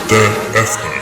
TFR.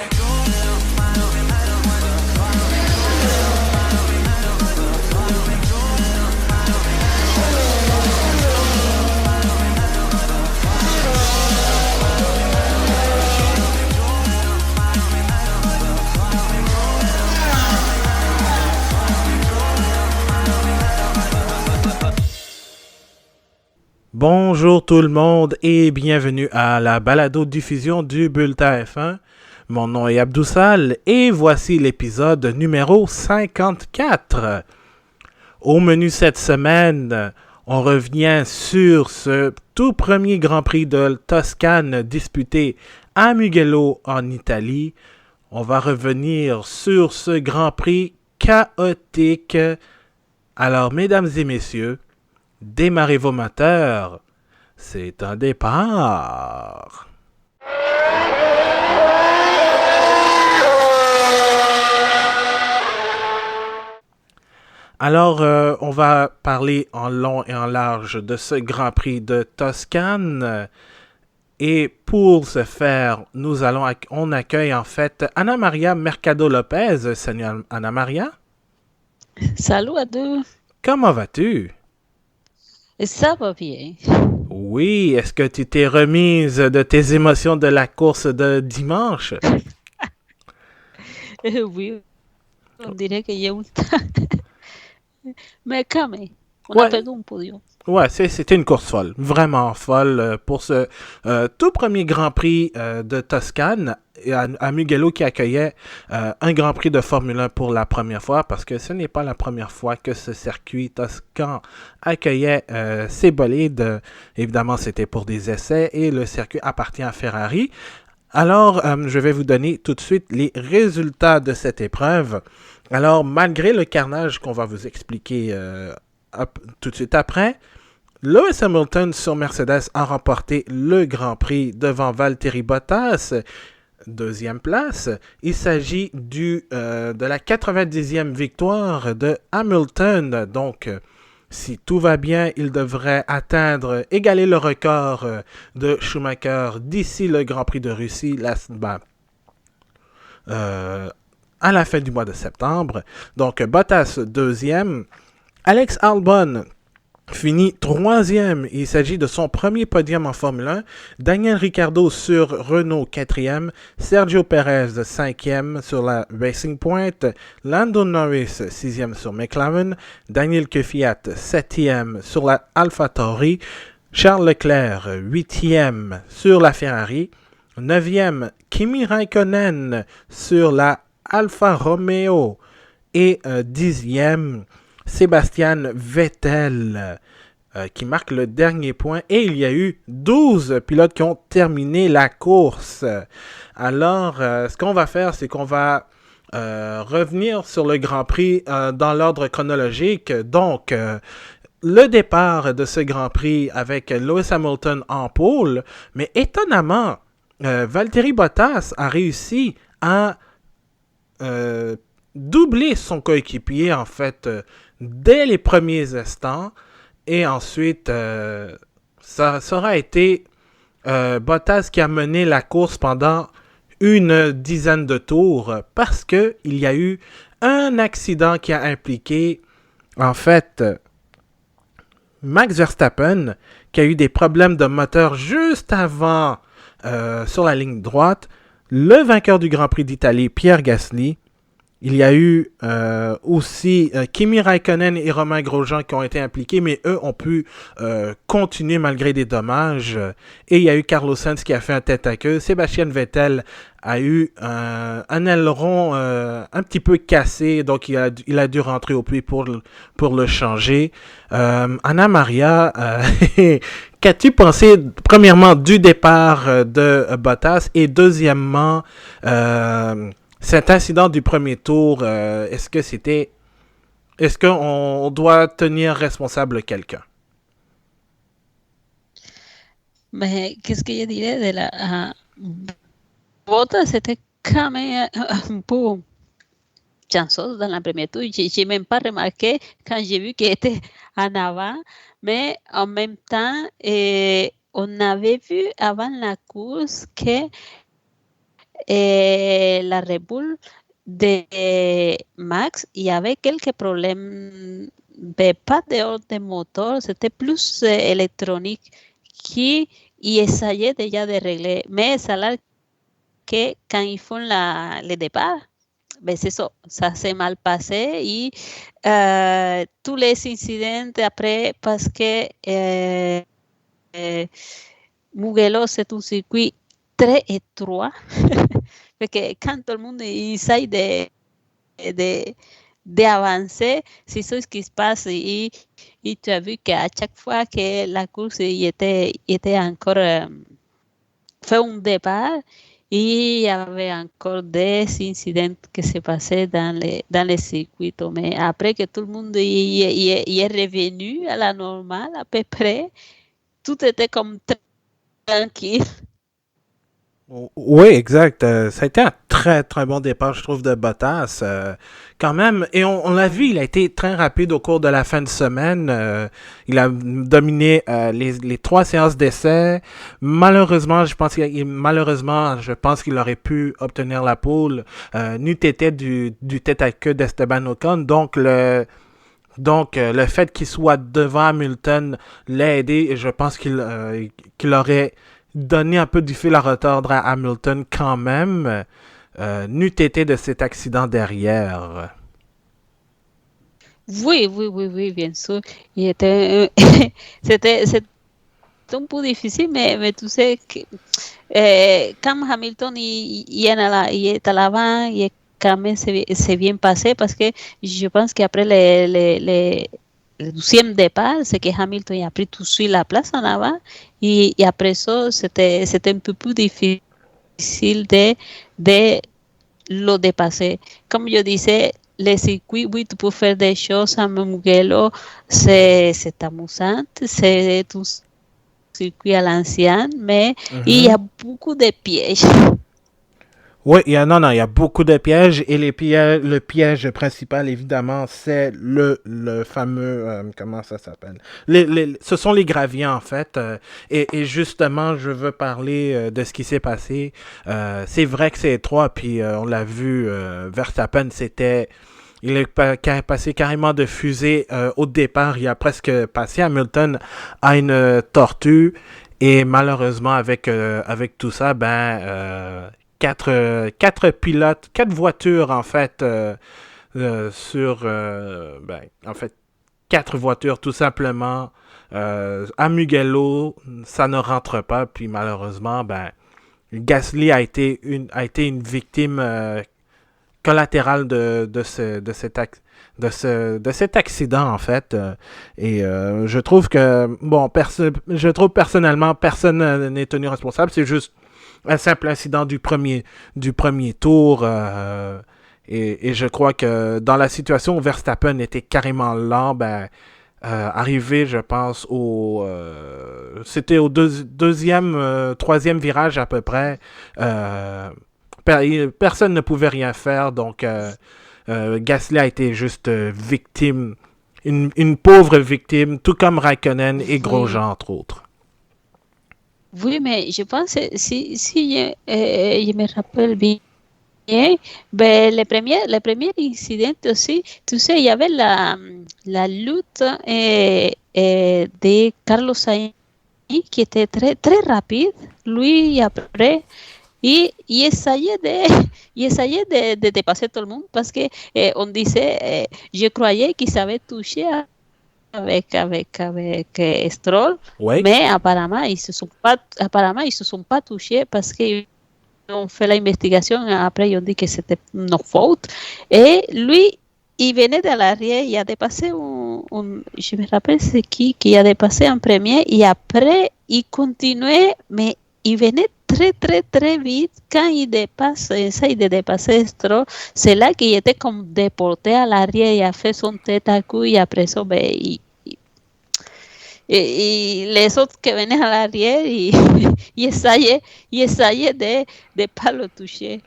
Bonjour tout le monde et bienvenue à la balado-diffusion du Bulletin F1. Mon nom est Abdoussal et voici l'épisode numéro 54. Au menu cette semaine, on revient sur ce tout premier Grand Prix de Toscane disputé à Mugello en Italie. On va revenir sur ce Grand Prix chaotique. Alors, mesdames et messieurs, démarrez vos moteurs. C'est un départ. Alors, on va parler en long et en large de ce Grand Prix de Toscane. Et pour ce faire, on accueille en fait Ana Maria Mercado Lopez. Salut Ana Maria. Salut à deux. Comment vas-tu? Ça va bien. Oui, est-ce que tu t'es remise de tes émotions de la course de dimanche? Oui, on dirait qu'il y a un temps. Mais quand même, on Ouais. a perdu un podium. Ouais, c'était une course folle, vraiment folle pour ce tout premier Grand Prix de Toscane à Mugello qui accueillait un Grand Prix de Formule 1 pour la première fois parce que ce n'est pas la première fois que ce circuit toscan accueillait ces bolides. Évidemment, c'était pour des essais et le circuit appartient à Ferrari. Alors, je vais vous donner tout de suite les résultats de cette épreuve. Alors, malgré le carnage qu'on va vous expliquer tout de suite après, Lewis Hamilton sur Mercedes a remporté le Grand Prix devant Valtteri Bottas, deuxième place. Il s'agit de la 90e victoire de Hamilton. Donc, si tout va bien, il devrait égaler le record de Schumacher d'ici le Grand Prix de Russie à la fin du mois de septembre. Donc, Bottas deuxième. Alex Albon finit troisième. Il s'agit de son premier podium en Formule 1. Daniel Ricciardo sur Renault, quatrième. Sergio Perez, cinquième sur la Racing Point. Lando Norris, sixième sur McLaren. Daniel Kvyat, septième sur la AlphaTauri. Charles Leclerc, huitième sur la Ferrari. Neuvième, Kimi Raikkonen sur la Alfa Romeo. Et dixième, Sébastien Vettel qui marque le dernier point. Et il y a eu 12 pilotes qui ont terminé la course. Alors, ce qu'on va faire, c'est qu'on va revenir sur le Grand Prix dans l'ordre chronologique. Donc, le départ de ce Grand Prix avec Lewis Hamilton en pole. Mais étonnamment, Valtteri Bottas a réussi à doubler son coéquipier, en fait, dès les premiers instants. Et ensuite, ça aura été Bottas qui a mené la course pendant une dizaine de tours parce qu'il y a eu un accident qui a impliqué, en fait, Max Verstappen, qui a eu des problèmes de moteur juste avant sur la ligne droite. Le vainqueur du Grand Prix d'Italie, Pierre Gasly. Il y a eu aussi Kimi Raikkonen et Romain Grosjean qui ont été impliqués, mais eux ont pu continuer malgré des dommages. Et il y a eu Carlos Sainz qui a fait un tête-à-queue. Sébastien Vettel a eu un aileron un petit peu cassé, donc il a dû rentrer au puits pour le changer. Ana Maria, qu'as-tu pensé premièrement du départ de Bottas et deuxièmement cet incident du premier tour, est-ce qu'on doit tenir responsable quelqu'un? Mais qu'est-ce que je dirais de la Bottas c'était quand même un peu chanceuse dans la première tour. Je n'ai même pas remarqué quand j'ai vu qu'il était en avant, mais en même temps, on avait vu avant la course que la Red Bull de Max, il y avait quelques problèmes, mais pas de moteur, c'était plus électronique qui essayait déjà de régler. Mais ça là que quand ils font le départ, ben c'est ça s'est mal passé et tous les incidents après parce que Mugello c'est un circuit très étroit parce que quand tout le monde essaye d'avancer, c'est ça ce qui se passe et tu as vu qu'à chaque fois que la course était encore fait un départ, il y avait encore des incidents qui se passaient dans les circuits. Mais après que tout le monde y est revenu à la normale, à peu près, tout était comme tranquille. Oui, exact. Ça a été un très, très bon départ, je trouve, de Bottas. Quand même, et on l'a vu, il a été très rapide au cours de la fin de semaine. Il a dominé les 3 séances d'essai. Malheureusement, je pense qu'il aurait pu obtenir la pole. N'eût été du tête à queue d'Esteban Ocon. Donc, le fait qu'il soit devant Hamilton l'a aidé et je pense qu'il aurait donné un peu du fil à retordre à Hamilton quand même, n'eût été de cet accident derrière. Oui, bien sûr. C'était un peu difficile, mais tu sais que quand Hamilton il est à l'avant, il est quand même c'est bien passé parce que je pense qu'après le 12e départ, c'est que Hamilton a pris tout de suite la place en avant et après ça, c'était un peu plus difficile de le dépasser. Comme je disais, les circuits, oui, tu peux faire des choses à Mugello, c'est amusant, c'est un circuit à l'ancienne, mais il y a beaucoup de pièges. Oui, il y a beaucoup de pièges et le piège principal, évidemment, c'est le fameux, comment ça s'appelle? Ce sont les graviers, en fait. Et justement, je veux parler de ce qui s'est passé. C'est vrai que c'est étroit, puis on l'a vu, Verstappen, il est passé carrément de fusée au départ. Il a presque passé Hamilton à une tortue. Et malheureusement, avec tout ça, quatre pilotes, 4 voitures en fait, en fait, 4 voitures tout simplement à Mugello, ça ne rentre pas, puis malheureusement, Gasly a été une victime collatérale de cet accident en fait. Et je trouve que, je trouve personnellement, personne n'est tenu responsable, c'est juste un simple incident du premier tour. Et je crois que dans la situation où Verstappen était carrément lent, arrivé, je pense, c'était au deuxième, troisième virage à peu près. Personne ne pouvait rien faire, donc Gasly a été juste victime, une pauvre victime, tout comme Raikkonen et Grosjean, entre autres. Oui, mais je pense que si je me rappelle bien, le premier incident aussi, tu sais, il y avait la lutte de Carlos Sainz qui était très, très rapide. Lui, après, il essayait de dépasser tout le monde parce que on disait, je croyais qu'il savait toucher avec Stroll, Oui. mais apparemment ils se sont pas touchés parce qu'ils ont fait l'investigation. Après ils ont dit que c'était une faute et lui il venait de l'arrière, il a dépassé je me rappelle c'est qui a dépassé en premier et après il continuait, mais il venait très très très vite. Quand il essaye de dépasser Stroll, c'est là qu'il était comme déporté à l'arrière, il a fait son tête à coup et après ça y les autres que venaient à l'arrière y essayaient de ne pas le toucher.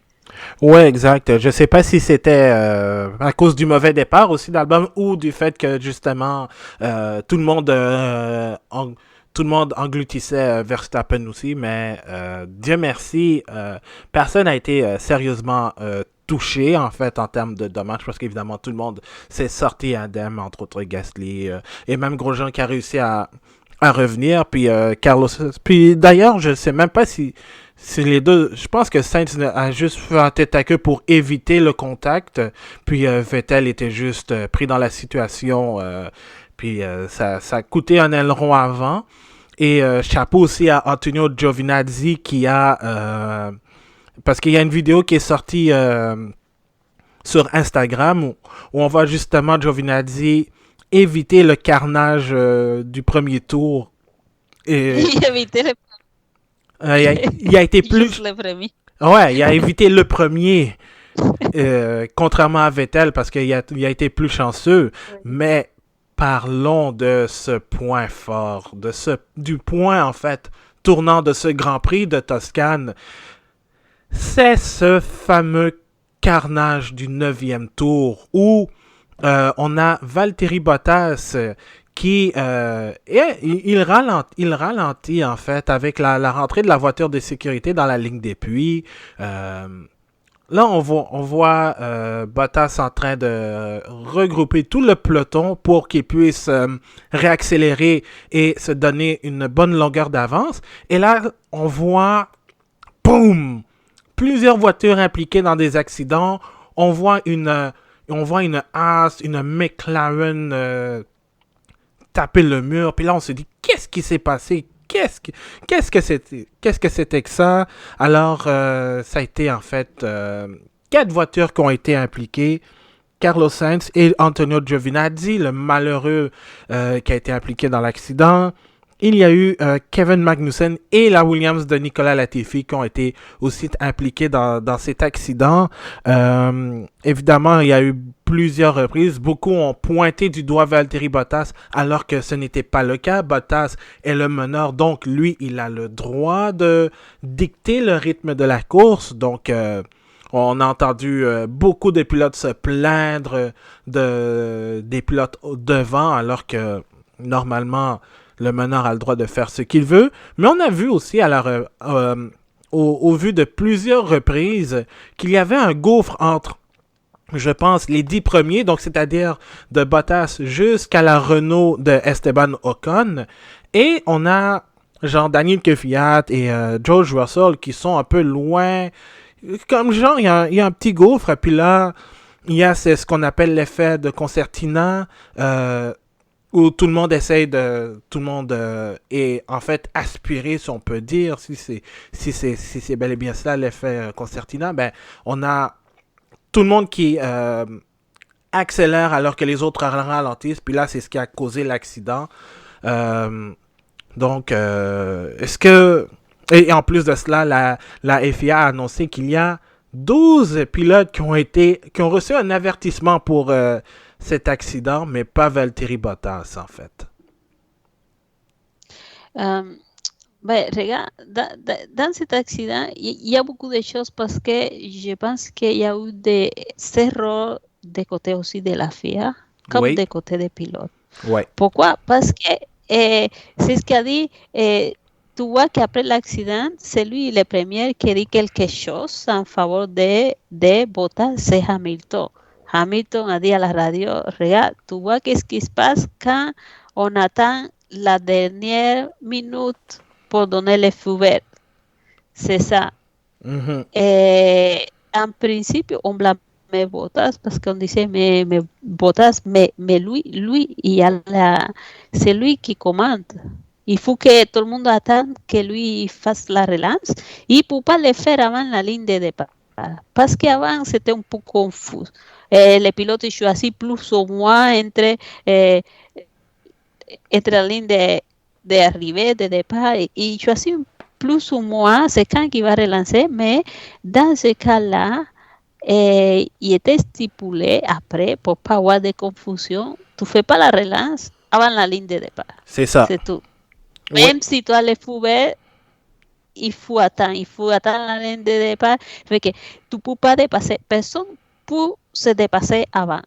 Ouais, exact. Je sais pas si c'était à cause du mauvais départ aussi d'album ou du fait que justement tout le monde tout le monde engloutissait Verstappen aussi, mais Dieu merci, personne n'a été sérieusement touché, en fait, en termes de dommages, parce qu'évidemment, tout le monde s'est sorti indemne, entre autres Gasly, et même Grosjean qui a réussi à revenir, puis Carlos... Puis d'ailleurs, je sais même pas si les deux... Je pense que Sainz a juste fait un tête à queue pour éviter le contact, puis Vettel était juste pris dans la situation, puis ça a coûté un aileron avant. Et chapeau aussi à Antonio Giovinazzi qui a... parce qu'il y a une vidéo qui est sortie sur Instagram où on voit justement Giovinazzi éviter le carnage du premier tour. Et, éviter le il a été plus... le premier. Ouais, il a évité le premier, contrairement à Vettel, parce qu'il a été plus chanceux. Mais parlons de ce point fort, du point, en fait, tournant de ce Grand Prix de Toscane. C'est ce fameux carnage du 9e tour où on a Valtteri Bottas qui il ralentit en fait avec la rentrée de la voiture de sécurité dans la ligne d'appui. Là, on voit Bottas en train de regrouper tout le peloton pour qu'il puisse réaccélérer et se donner une bonne longueur d'avance. Et là, on voit, boum, plusieurs voitures impliquées dans des accidents. On voit une Haas, une McLaren taper le mur. Puis là, on se dit, qu'est-ce qui s'est passé? Qu'est-ce que c'était que ça? Alors, ça a été en fait 4 voitures qui ont été impliquées. Carlos Sainz et Antonio Giovinazzi, le malheureux qui a été impliqué dans l'accident. Il y a eu Kevin Magnussen et la Williams de Nicolas Latifi qui ont été aussi impliqués dans cet accident. Évidemment, il y a eu plusieurs reprises. Beaucoup ont pointé du doigt Valtteri Bottas alors que ce n'était pas le cas. Bottas est le meneur, donc lui, il a le droit de dicter le rythme de la course. Donc, on a entendu beaucoup de pilotes se plaindre des pilotes devant alors que normalement... Le meneur a le droit de faire ce qu'il veut. Mais on a vu aussi, au vu de plusieurs reprises, qu'il y avait un gouffre entre, je pense, les 10 premiers, donc c'est-à-dire de Bottas jusqu'à la Renault de Esteban Ocon. Et on a genre Daniel Kvyat et George Russell qui sont un peu loin. Comme genre, il y a un petit gouffre. Et puis là, il y a ce qu'on appelle l'effet de concertina. Où tout le monde essaye est en fait aspiré, si on peut dire, si c'est bel et bien ça l'effet concertina, ben on a tout le monde qui accélère alors que les autres ralentissent, puis là c'est ce qui a causé l'accident. Donc est-ce que et en plus de cela, la FIA a annoncé qu'il y a 12 pilotes qui ont reçu un avertissement pour cet accident, mais pas Valtteri Bottas, en fait. Regarde, dans cet accident, il y a beaucoup de choses parce que je pense qu'il y a eu des erreurs de côté aussi de la FIA, comme Oui. de côté des pilotes. Ouais. Pourquoi? Parce que c'est ce qu'a dit, tu vois qu'après l'accident, c'est lui le premier qui dit quelque chose en faveur de Bottas, c'est Hamilton. Hamilton a dit à la radio, regarde, tu vois qu'est-ce qui se passe quand on attend la dernière minute pour donner le feu vert. C'est ça. Mm-hmm. Et en principe, on blâmait Bottas parce qu'on disait, mais Bottas, mais lui, c'est lui qui commande. Il faut que tout le monde attende que lui fasse la relance. Il ne peut pas le faire avant la ligne de départ. Parce qu'avant, c'était un peu confus. Les pilotes choisissent plus ou moins entre la ligne d'arrivée, de départ, et choisissent plus ou moins, c'est quand il va relancer, mais dans ce cas-là, il était stipulé après, pour ne pas avoir de confusion, tu ne fais pas la relance avant la ligne de départ. C'est ça. C'est tout. Même si tu as le feu vert, il faut attendre la ligne de départ, fait que tu ne peux pas dépasser, personne peut se dépasser avant.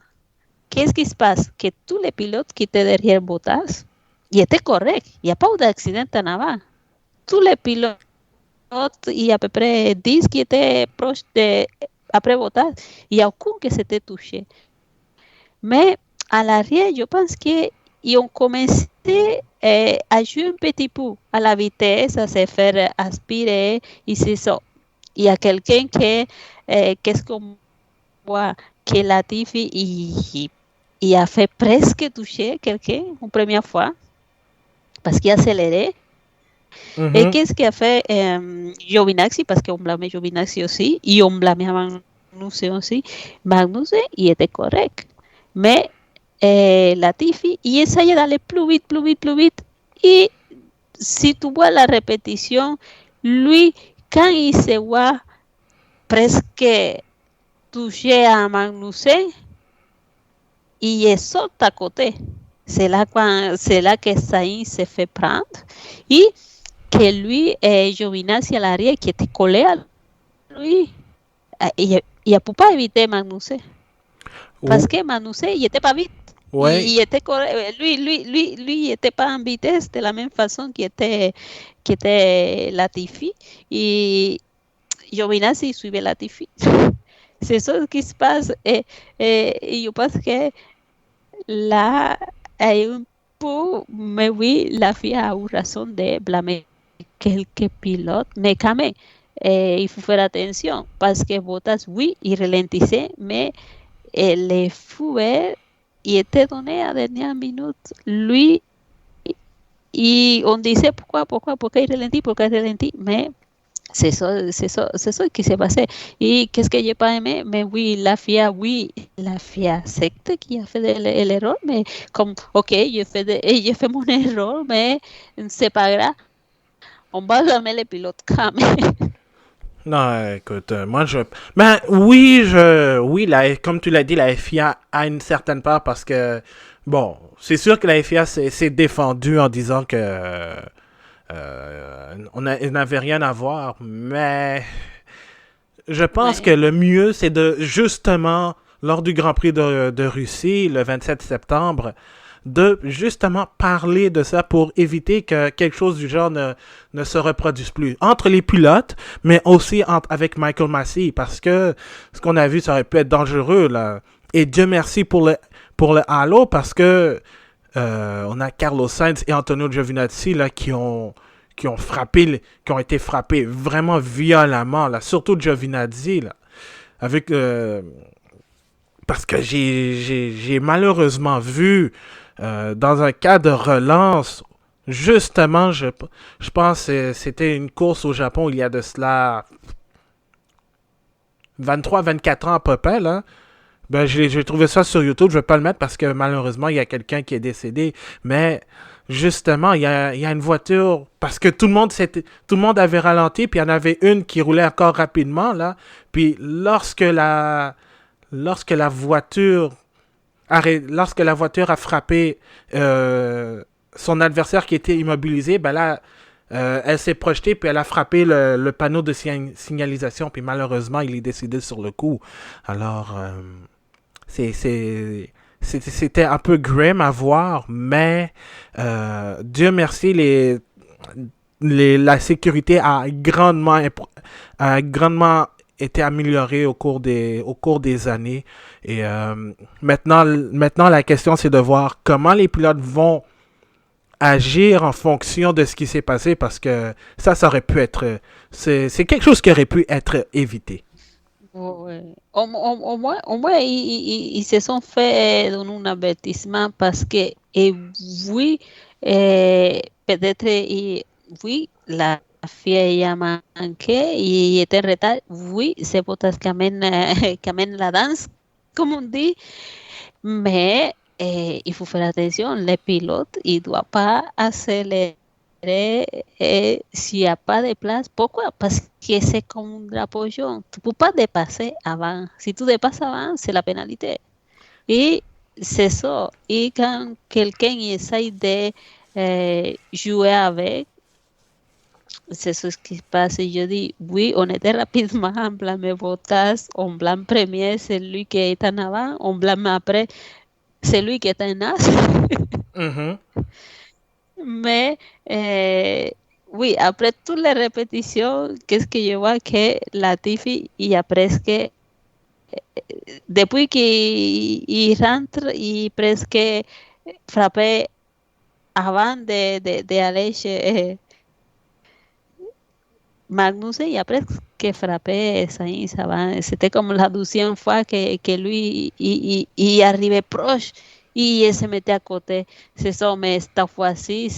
Qu'est-ce qui se passe? Que tous les pilotes qui étaient derrière Bottas, il était correct. Il n'y a pas eu d'accident en avant. Tous les pilotes, il y a à peu près 10 qui étaient proches de, après Bottas, il n'y a aucun qui s'était touché. Mais à l'arrière, je pense qu'ils ont commencé à jouer un petit peu à la vitesse, à se faire aspirer, et c'est ça. Il y a quelqu'un qu'est-ce qu'on voit, que Latifi, il a fait presque toucher quelqu'un une première fois, parce qu'il a accéléré. Et qu'est-ce qu'a fait Giovinazzi, parce qu'on blâmait Giovinazzi aussi, et on blâmait Magnussen aussi. Magnussen, il était correct. Mais Latifi, il essayait d'aller plus vite, plus vite, plus vite. Et si tu vois la répétition, lui, quand il se voit presque touché à Magnussen, il saute à côté. C'est là que Sainz se fait prendre. Et que lui, Giovinazzi à l'arrière, qui était collé à lui, il ne peut pas éviter Magnussen. Parce que Magnussen, il n'était pas vite. Ouais. Il était lui, il n'était pas en vitesse de la même façon qu'était Latifi. Et Giovinazzi suivait Latifi. C'est ça qui se passe. Et je pense que là, il y a un peu, mais oui, la FIA a eu raison de blâmer quelques pilotes, mais quand même, il faut faire attention parce que Bottas, oui, il ralentissait, mais les feux il était donné à la dernière minute. Lui, et on disait pourquoi il ralentit, mais c'est ça qui s'est passé. Et qu'est-ce que j'ai pas aimé? Mais oui, la FIA accepte qu'il a fait l'erreur, mais comme, ok, j'ai fait mon erreur, mais c'est pas grave. On va blâmer les pilotes quand même. Non, écoute, moi je. Ben oui, comme tu l'as dit, la FIA a une certaine part parce que, bon, c'est sûr que la FIA s'est défendue en disant que on n'avait rien à voir, mais je pense que le mieux, c'est de justement, lors du Grand Prix de Russie, le 27 septembre, de justement parler de ça pour éviter que quelque chose du genre ne se reproduise plus. Entre les pilotes, mais aussi avec Michael Massey, parce que ce qu'on a vu, ça aurait pu être dangereux, là. Et Dieu merci pour le halo, parce que on a Carlos Sainz et Antonio Giovinazzi, là, qui ont été frappés vraiment violemment, là, surtout Giovinazzi, là, avec parce que j'ai malheureusement vu dans un cas de relance, justement, je pense que c'était une course au Japon il y a de cela 23-24 ans à peu près, là. Ben, j'ai trouvé ça sur YouTube, je vais pas le mettre parce que malheureusement, il y a quelqu'un qui est décédé, mais justement, il y a une voiture, parce que tout le monde avait ralenti, puis il y en avait une qui roulait encore rapidement, là, puis lorsque la voiture a frappé son adversaire qui était immobilisé, ben là, elle s'est projetée puis elle a frappé le panneau de signalisation, puis malheureusement, il est décédé sur le coup. Alors, c'était un peu grim à voir, mais Dieu merci, la sécurité a grandement été améliorée au cours des années. Et maintenant, la question, c'est de voir comment les pilotes vont agir en fonction de ce qui s'est passé, parce que ça aurait pu être... C'est quelque chose qui aurait pu être évité. Ouais. Au moins ils se sont fait un avertissement parce que, oui, peut-être, oui, la FIA a manqué y était en retard. Oui, c'est Bottas qui amène la danse, comme on dit, mais il faut faire attention, les pilotes, ils ne doivent pas accélérer s'il n'y a pas de place. Pourquoi? Parce que c'est comme un drapeau jaune. Tu ne peux pas dépasser avant. Si tu dépasses avant, c'est la pénalité. Et c'est ça. Et quand quelqu'un essaye de jouer avec, c'est ce qui se passe. Et je dis, oui, on était rapidement, on blâme Bottas, on blâme premier, c'est lui qui est en avant, on blâme après, c'est lui qui est en as. Mm-hmm. Mais oui, après toutes les répétitions, qu'est-ce que je vois que Latifi, il y a presque, depuis qu'il rentre, il presque frappé avant d'aller chez Magnussen, il a presque frappé Sainz avant. C'était comme la 12e fois que lui il arrivait proche y il se mettait à côté. C'est ça, mais cette fois-ci,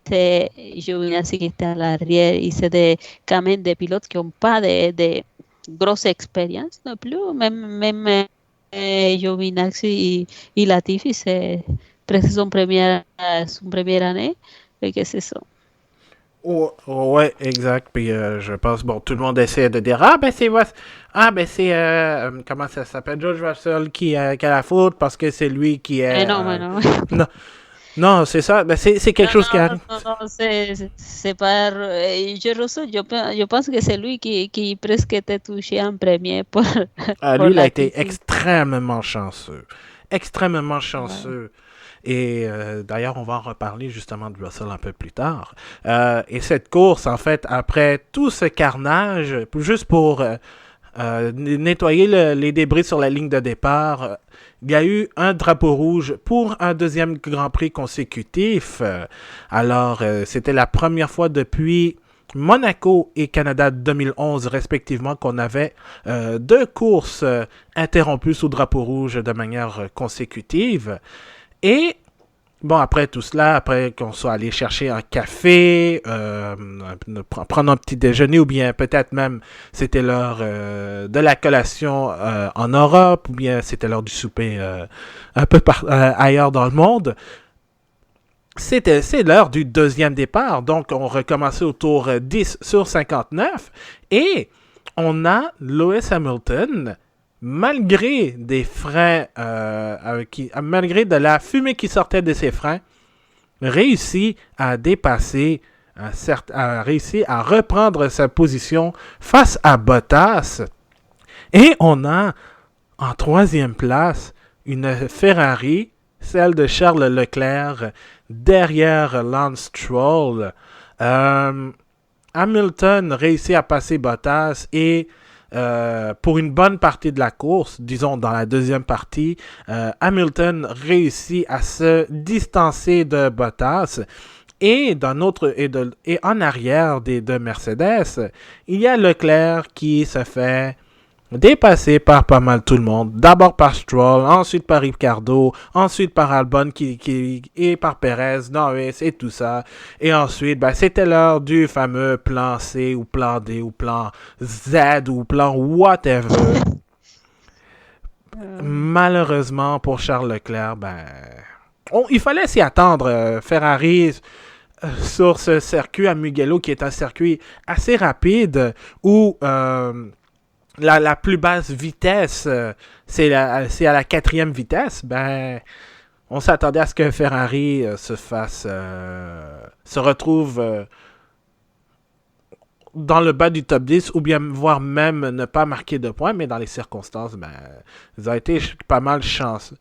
c'est Giovinazzi qui était à l'arrière y c'est quand même des pilotes qui n'ont pas de grosse expérience non plus. Même Giovinazzi y Latifi, c'est presque son première année. Et que c'est ça. Ouais, exact. Puis je pense, bon, tout le monde essaie de dire comment ça s'appelle, George Russell qui a la faute parce que c'est lui qui est. Mais non. Non, non, c'est ça. Ben, c'est quelque Non, chose qui arrive. non, c'est pas. Je pense que c'est lui qui presque était touché en premier pour Lui, il a la été TV. extrêmement chanceux. Extrêmement Ouais. chanceux. Et d'ailleurs, on va en reparler justement de Russell un peu plus tard. Et cette course, en fait, après tout ce carnage, juste pour nettoyer les débris sur la ligne de départ, il y a eu un drapeau rouge pour un deuxième Grand Prix consécutif. Alors, c'était la première fois depuis Monaco et Canada 2011 respectivement qu'on avait deux courses interrompues sous drapeau rouge de manière consécutive. Et bon, après tout cela, après qu'on soit allé chercher un café, prendre un petit déjeuner, ou bien peut-être même c'était l'heure de la collation en Europe, ou bien c'était l'heure du souper un peu ailleurs dans le monde, c'est l'heure du deuxième départ. Donc, on recommençait au tour 10 sur 59. Et on a Lewis Hamilton, malgré des freins, malgré de la fumée qui sortait de ses freins, réussi à dépasser, a réussi à reprendre sa position face à Bottas. Et on a en troisième place une Ferrari, celle de Charles Leclerc, derrière Lance Stroll. Hamilton réussit à passer Bottas et pour une bonne partie de la course, disons dans la deuxième partie, Hamilton réussit à se distancer de Bottas. Et et en arrière des deux Mercedes, il y a Leclerc qui se fait dépassé par pas mal tout le monde. D'abord par Stroll, ensuite par Ricciardo, ensuite par Albon et par Perez, Norris et tout ça. Et ensuite, c'était l'heure du fameux plan C ou plan D ou plan Z ou plan whatever. Malheureusement pour Charles Leclerc, il fallait s'y attendre. Ferrari sur ce circuit à Mugello qui est un circuit assez rapide où la plus basse vitesse, c'est à la quatrième vitesse, on s'attendait à ce que Ferrari se retrouve dans le bas du top 10 ou bien voire même ne pas marquer de points, mais dans les circonstances, ils ont été pas mal chanceux,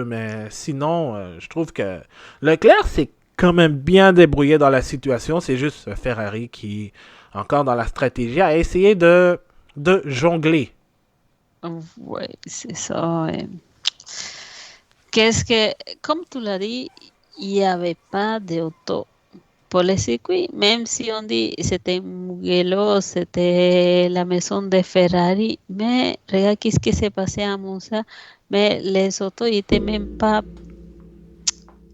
mais sinon, je trouve que Leclerc s'est quand même bien débrouillé dans la situation, c'est juste Ferrari qui, encore dans la stratégie, a essayé de jongler. Ouais, c'est ça. Qu'est-ce que, comme tu l'as dit, il n'y avait pas d'auto pour le circuit, même si on dit c'était Mugello, c'était la maison de Ferrari, mais regarde qu'est-ce qui s'est passé à Monza, mais les autos n'étaient même pas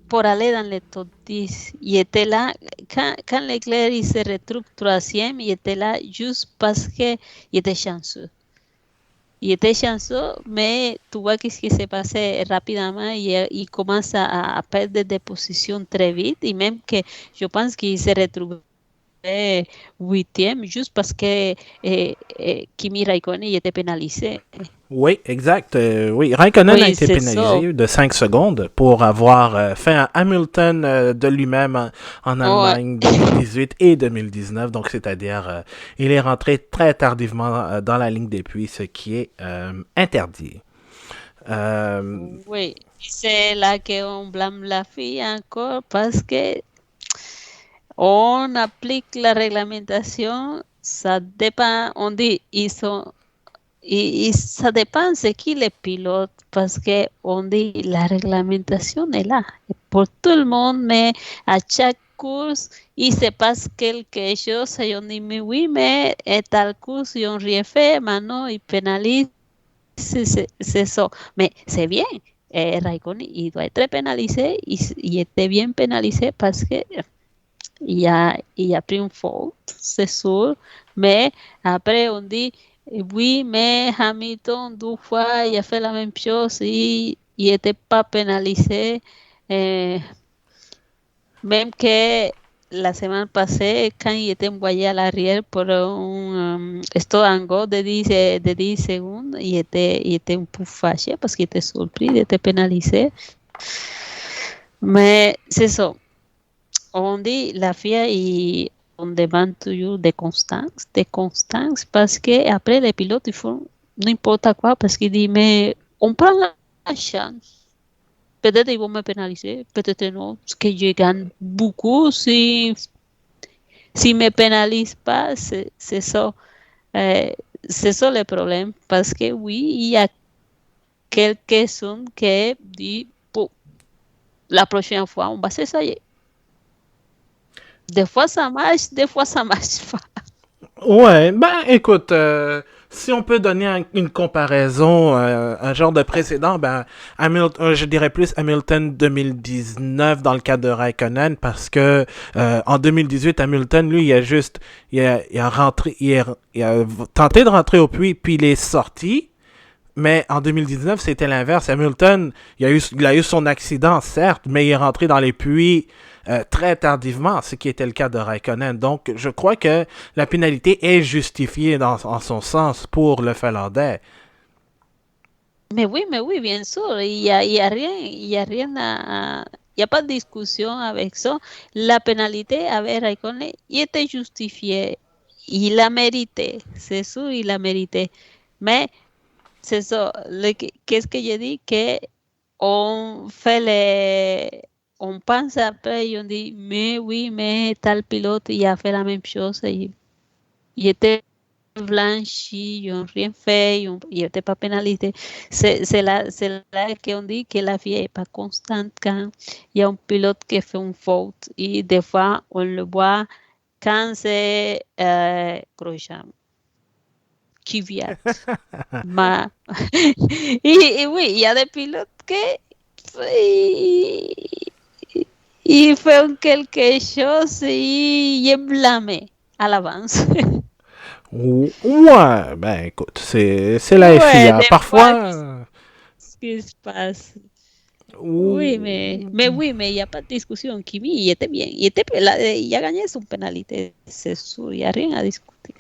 pour aller dans les top 10. Il était là, quand Leclerc il se retrouve troisième, il était là juste parce qu'il était chanceux. Il était chanceux, mais tu vois qu'est-ce qui s'est passé rapidement. Il commence à perdre des positions très vite. Et même que je pense qu'il s'est retrouvé huitième juste parce que Kimi Raikkonen était pénalisé. Oui, exact. Oui, Raikkonen a Oui, été c'est ça. pénalisé de 5 secondes pour avoir fait un Hamilton de lui-même en Ouais. Allemagne 2018 et 2019. Donc, c'est-à-dire, il est rentré très tardivement dans la ligne des puits, ce qui est interdit. Euh, Oui. c'est là qu'on blâme la fille encore parce que on applique la réglementation, ça dépend, on dit, ça dépend de qui les pilote, parce que on dit la réglementation est là pour tout le monde, mais à chaque course, il se passe quelque chose et on dit, mais oui, mais tal course, ils n'ont rien fait, maintenant ils pénalisent, c'est ça. Mais c'est bien. Raikkonen, il doit être pénalisé, il était bien pénalisé parce que il a pris une faute, c'est sûr, mais après on dit, oui, mais Hamilton 2 fois, il a fait la même chose et il n'était pas pénalisé, même que la semaine passée, quand il était envoyé à l'arrière pour un stop and go de 10 secondes, il était un peu fâché parce qu'il était surpris, il était pénalisé. Mais c'est ça. On dit la FIA et on demande toujours de constance parce que après les pilotes ils font n'importe quoi parce qu'ils disent mais on prend la chance. Peut-être ils vont me pénaliser, peut-être non, parce que je gagne beaucoup si me pénalisent pas, c'est ça. C'est ça le problème parce que oui, il y a quelques-uns qui disent bon, la prochaine fois on va s'essayer. Des fois ça marche pas. Ouais, ben écoute, si on peut donner une comparaison, un genre de précédent, ben Hamilton, je dirais plus Hamilton 2019 dans le cas de Raikkonen parce que en 2018 Hamilton lui il a rentré, il a tenté de rentrer au puits puis il est sorti. Mais en 2019, c'était l'inverse. Hamilton, il a eu son accident, certes, mais il est rentré dans les puits très tardivement, ce qui était le cas de Raikkonen. Donc, je crois que la pénalité est justifiée en son sens pour le Finlandais. Mais oui, bien sûr, il y a rien il n'y a pas de discussion avec ça. La pénalité avec Raikkonen, il était justifié. Il a mérité, c'est sûr, il a mérité. Mais c'est ça, qu'est-ce que je dis? Que on fait on pense après et on dit, mais oui, mais tal pilote, il a fait la même chose. Il était blanchi, ils n'ont rien fait, ils n'étaient pas pénalisés. C'est là qu'on dit que la vie n'est pas constante quand il y a un pilote qui fait une faute. Et des fois, on le voit quand c'est Grosjean qui vient. Et oui, il y a des pilotes qui font quelque chose et il est blâmé à l'avance. Ouais, ben écoute, c'est la Ouais, FIA. des fois, Parfois, qu'est-ce qui se passe? Oui, ou- mais oui, mais il n'y a pas de discussion. Kimi, il était bien. Il a gagné son pénalité, c'est sûr. Il n'y a rien à discuter.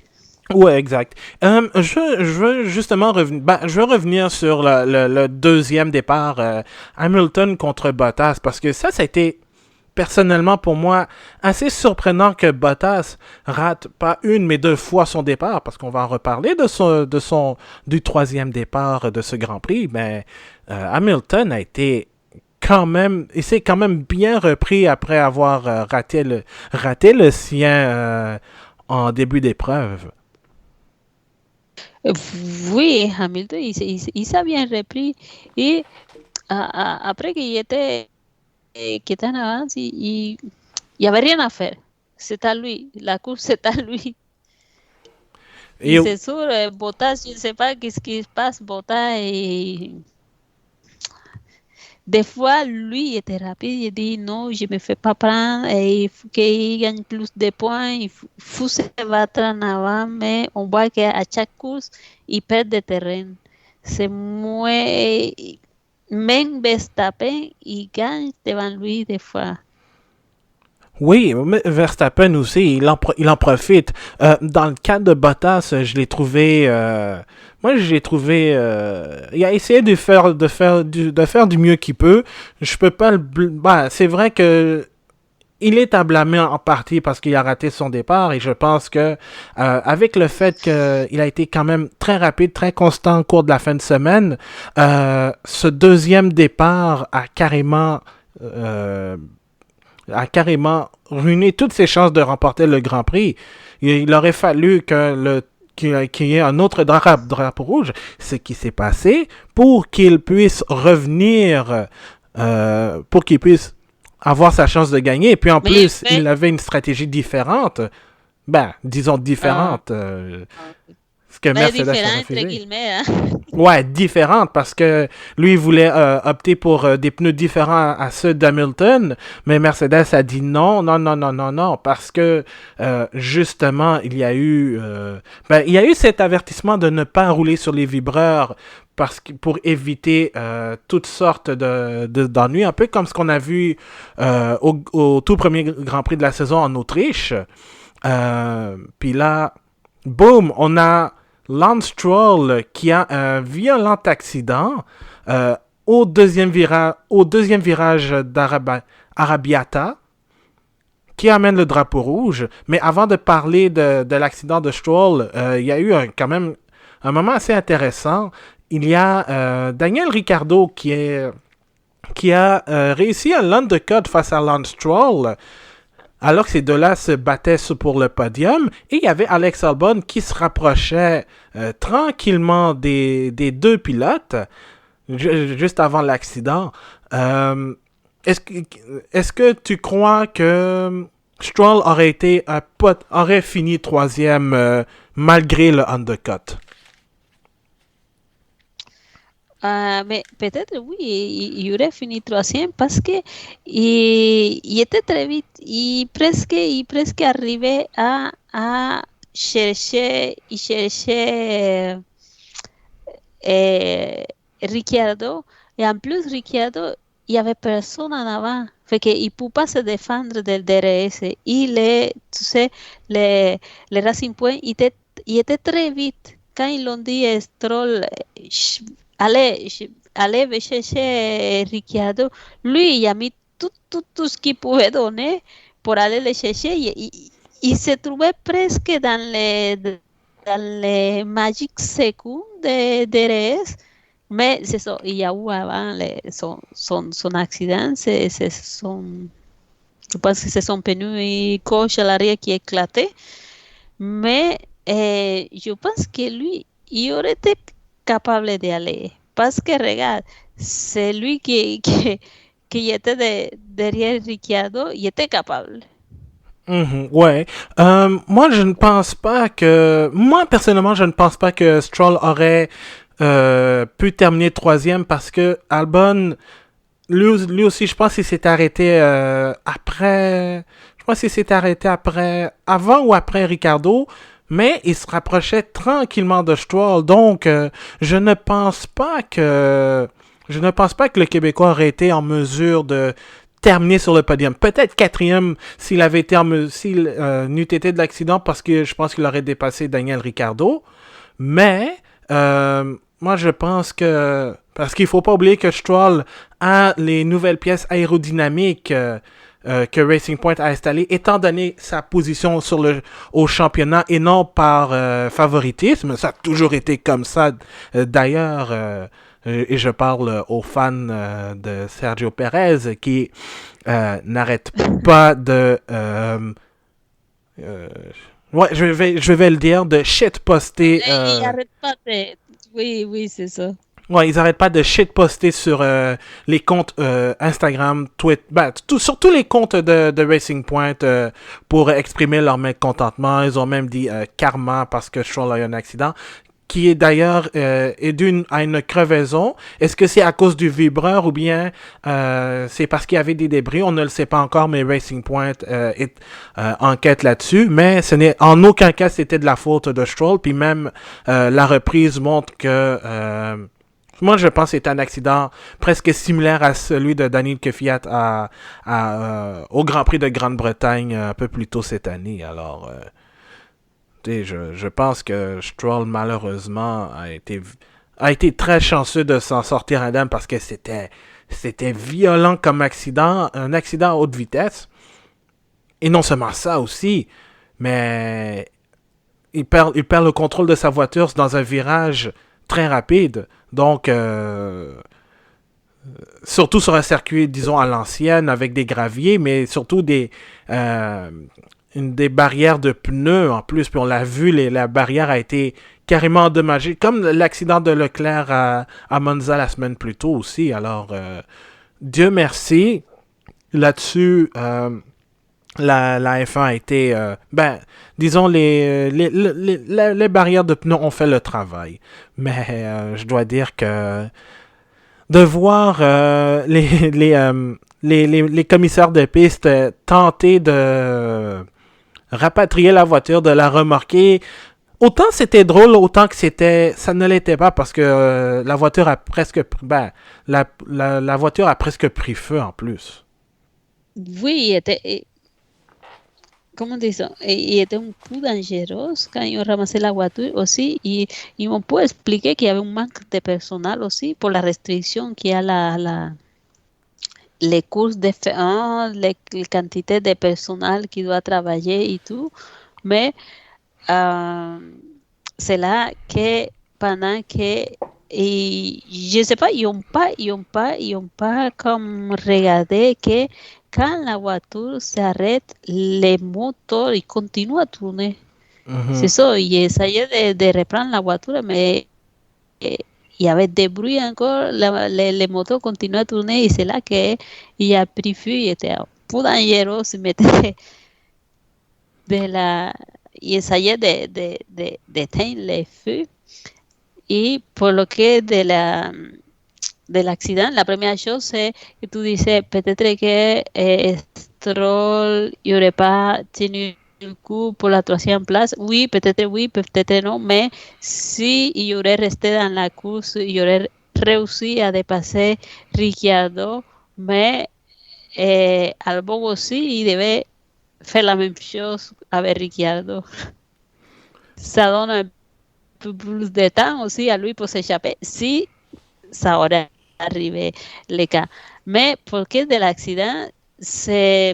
ouais, exact. Je veux justement revenir. Ben, je veux revenir sur le deuxième départ, Hamilton contre Bottas, parce que ça a été personnellement pour moi assez surprenant que Bottas rate pas une mais deux fois son départ, parce qu'on va en reparler du troisième départ de ce Grand Prix. Mais Hamilton a été quand même, il s'est quand même bien repris après avoir raté le sien en début d'épreuve. Oui, Hamilton, il s'est bien repris. Et après qu'il était en avance, il n'y avait rien à faire. C'est à lui. La course, c'est à lui. Et Et c'est sûr, Bottas, je ne sais pas qu'est-ce qui se passe. Bottas, et des fois, lui était rapide. Il dit non, je ne me fais pas prendre. Et il faut qu'il gagne plus de points. Il faut se battre en avant. Mais on voit qu'à chaque course, il perd de terrain. C'est moins. Même Verstappen, il gagne devant lui des fois. oui, mais Verstappen aussi, il en profite. Dans le cas de Bottas, je l'ai trouvé, moi je l'ai trouvé, il a essayé de faire du mieux qu'il peut. Je peux pas c'est vrai que il est à blâmer en partie parce qu'il a raté son départ et je pense que avec le fait qu'il a été quand même très rapide, très constant au cours de la fin de semaine, ce deuxième départ a carrément ruiné toutes ses chances de remporter le Grand Prix. Il aurait fallu qu'il y ait un autre drapeau rouge, ce qui s'est passé, pour qu'il puisse revenir, pour qu'il puisse avoir sa chance de gagner. Et puis en plus, il avait une stratégie différente. Ben, disons différente. Ce que Mercedes a refusé. Hein? Ouais, différente parce que lui, il voulait opter pour des pneus différents à ceux d'Hamilton, mais Mercedes a dit non, parce que justement, il y a eu cet avertissement de ne pas rouler sur les vibreurs pour éviter toutes sortes d'ennuis, un peu comme ce qu'on a vu au tout premier Grand Prix de la saison en Autriche. Puis là, boum, on a Lance Stroll qui a un violent accident au deuxième virage d'Arrabiata qui amène le drapeau rouge. Mais avant de parler de l'accident de Stroll, il y a eu quand même un moment assez intéressant. Il y a Daniel Ricciardo qui a réussi un undercut face à Lance Stroll alors que ces deux-là se battaient pour le podium. Et il y avait Alex Albon qui se rapprochait tranquillement des deux pilotes juste avant l'accident. Est-ce que tu crois que Stroll aurait fini troisième malgré le undercut? Mais peut-être oui, il aurait fini troisième parce que il était très vite, il presque arrivait à chercher Ricciardo, et en plus Ricciardo, il y avait personne en avant, fait qu'il ne pouvait pas se défendre del DRS, et les Racing Point, il était très vite. Quand ils l'ont dit Stroll, allez chercher Ricciardo, lui, il a mis tout ce qu'il pouvait donner pour aller le chercher. Il se trouvait presque dans les magiques secondes de DRS, mais c'est ça, il y a eu avant son accident, je pense que c'est son pneu gauche à l'arrière qui a éclaté, mais je pense que lui, il aurait été capable d'y aller. Parce que, regarde, c'est lui qui était derrière Ricciardo, il était capable. Ouais. Moi, personnellement, je ne pense pas que Stroll aurait pu terminer troisième parce que Albon, lui aussi, je pense qu'il s'est arrêté après. Je pense qu'il s'est arrêté avant ou après Ricciardo. Mais il se rapprochait tranquillement de Stroll. Donc, je ne pense pas que le Québécois aurait été en mesure de terminer sur le podium. Peut-être quatrième s'il avait été s'il n'eût été de l'accident parce que je pense qu'il aurait dépassé Daniel Ricciardo. Mais, moi, je pense que... Parce qu'il ne faut pas oublier que Stroll a les nouvelles pièces aérodynamiques que Racing Point a installé, étant donné sa position au championnat et non par favoritisme. Ça a toujours été comme ça. D'ailleurs, et je parle aux fans de Sergio Perez qui n'arrêtent pas de... ouais, je vais le dire, de shitposter... Il n'arrête pas de... Oui, c'est ça. Ouais, ils n'arrêtent pas de shitposter sur les comptes Instagram, Twitter, sur tous les comptes de Racing Point pour exprimer leur mécontentement. Ils ont même dit karma parce que Stroll a eu un accident, qui est d'ailleurs dû à une crevaison. Est-ce que c'est à cause du vibreur ou bien c'est parce qu'il y avait des débris? On ne le sait pas encore, mais Racing Point enquête là-dessus. Mais ce n'est en aucun cas c'était de la faute de Stroll. Puis même la reprise montre que... moi, je pense que c'est un accident presque similaire à celui de Daniel Kvyat au Grand Prix de Grande-Bretagne un peu plus tôt cette année. Alors, je pense que Stroll, malheureusement, a été très chanceux de s'en sortir indemne parce que c'était violent comme accident, un accident à haute vitesse. Et non seulement ça aussi, mais il perd le contrôle de sa voiture dans un virage très rapide. Donc, surtout sur un circuit, disons, à l'ancienne, avec des graviers, mais surtout euh, des barrières de pneus en plus. Puis on l'a vu, la barrière a été carrément endommagée, comme l'accident de Leclerc à Monza la semaine plus tôt aussi. Alors, Dieu merci. Là-dessus, la F1 a été, disons, les barrières de pneus ont fait le travail. Mais je dois dire que de voir les commissaires de piste tenter de rapatrier la voiture, de la remorquer. Autant c'était drôle, autant que ça ne l'était pas parce que la voiture a presque, la voiture a presque pris feu en plus. Oui, ¿cómo te dice? Y este es un peu dangereux quand ils ont ramassé la voiture aussi. Y on peut expliquer qu'il y avait un manque de personnel aussi pour la restriction qu'il y a les courses de F1, la quantité de personnel qui doit travailler et tout. Mais c'est là que pendant que et je sais pas, ils ont pas comme regardé que quand la voiture s'arrête, les moteurs ils continuent à tourner. C'est ça, ils essayaient de reprendre la voiture, mais il y avait des bruits encore, les moteurs continuaient à tourner et c'est là qu'il a pris feu, il était un peu dangereux, se mettait de la y ensayé de éteindre les feux. Y por lo que del accidente, la première chose, c'est que tu disais peut-être que Stroll n'aurait pas tenu le coup pour la troisième place. Oui, peut-être non, mais si il aurait resté dans la course, il aurait réussi à dépasser Ricciardo, mais Albon aussi, il devait faire la même chose avec Ricciardo. Ça donne un peu plus de temps aussi à lui pour s'échapper si ça aurait arrivé le cas. Mais pour que de l'accident, c'est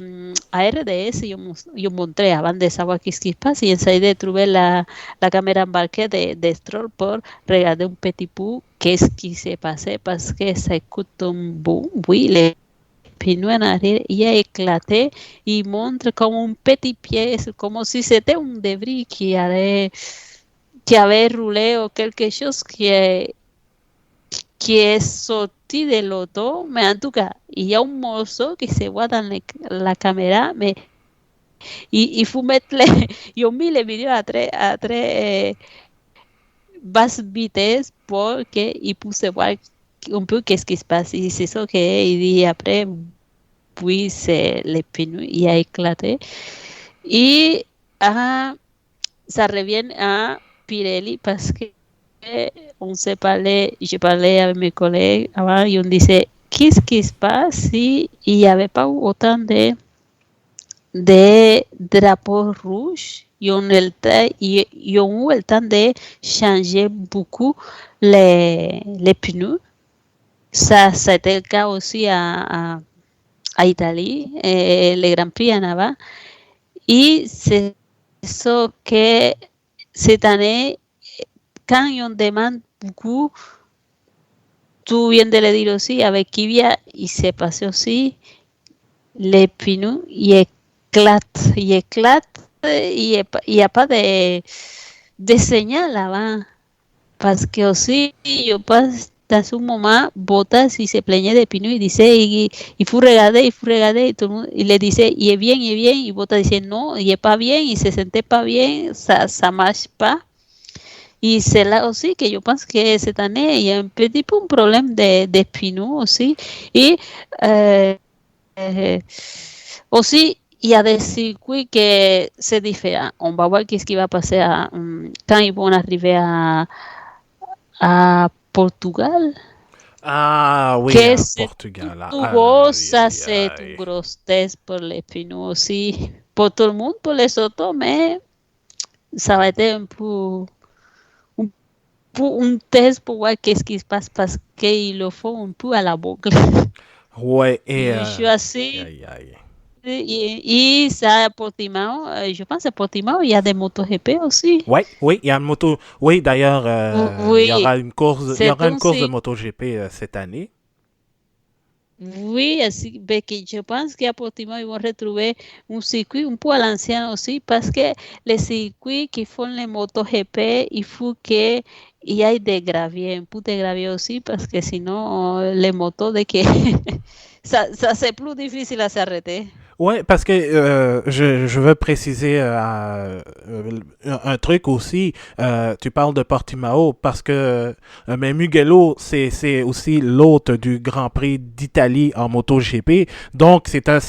à RDS, ils ont montré avant de savoir qu'est-ce qui se passe, ils essayaient de trouver la caméra embarquée de Stroll pour regarder un petit peu qu'est-ce qui s'est passé parce que ça écoute un boom. Oui, les pneus en arrière, il a éclaté, il montre comme un petit pièce, comme si c'était un débris qui avait roulé ou quelque chose qui est sorti de l'auto, mais en tout cas, il y a un morceau qui se voit dans la caméra, mais il faut mettre ils ont mis les vidéos à très basse vitesse pour qu'ils puissent voir un peu qu'est-ce qui se passe. Et c'est ça qu'il dit après, puis c'est les pneus, il a éclaté. Et ça revient à Pirelli parce que je parlais avec mes collègues avant et on disait qu'est-ce qui se passe si il n'y avait pas autant de drapeaux rouges. Ils ont eu le temps de changer beaucoup les pneus. Ça a été le cas aussi à Italie, le Grand Prix en avant. Et c'est ça que cette année, quand on demande beaucoup, tu viens de le dire aussi, avec Kvyat, il s'est passé aussi, les pneus, ils éclatent, il n'y a pas de signal là-bas. Parce que aussi, je pense, dans un moment, Bottas, il se plaignait des pneus, il disait, il faut regarder, et tout le monde, il le disait, il est bien, et Bottas disait, non, il n'est pas bien, il se sentait pas bien, ça ne marche pas. Y c'est là aussi que yo pense que cette année, il y a un petit peu un problème de pneus aussi. Et aussi, il y a des circuits que c'est différent. On va voir qu'est-ce qui va passer quand ils vont arriver à Portugal. Ah oui, Que à c'est Portugal. nouveau, ça c'est un gros test pour les pneus aussi. Pour tout le monde, pour les autos, mais ça va être un peu un test pour voir qu'est-ce qui se passe parce qu'ils le font un peu à la boucle. Ouais, et. Je suis assez y ça, à Portimao, je pense à Portimao, il y a des MotoGP aussi. Oui, oui, il y a une moto. Oui, d'ailleurs, il y Oui, aura une course, il y c'est aura une un course de cycle. MotoGP cette année. Oui, así ve que je pense qu'à Portimao, ils vont retrouver un circuit un peu à l'ancien aussi, parce que les circuits qui font les MotoGP, il faut qu'il y ait des graviers, un peu de gravier aussi, parce que sinon, les motos, de que ça c'est plus difficile à s'arrêter. Oui, parce que je veux préciser un truc aussi. Tu parles de Portimao parce que mais Mugello, c'est aussi l'hôte du Grand Prix d'Italie en MotoGP. Donc, c'est un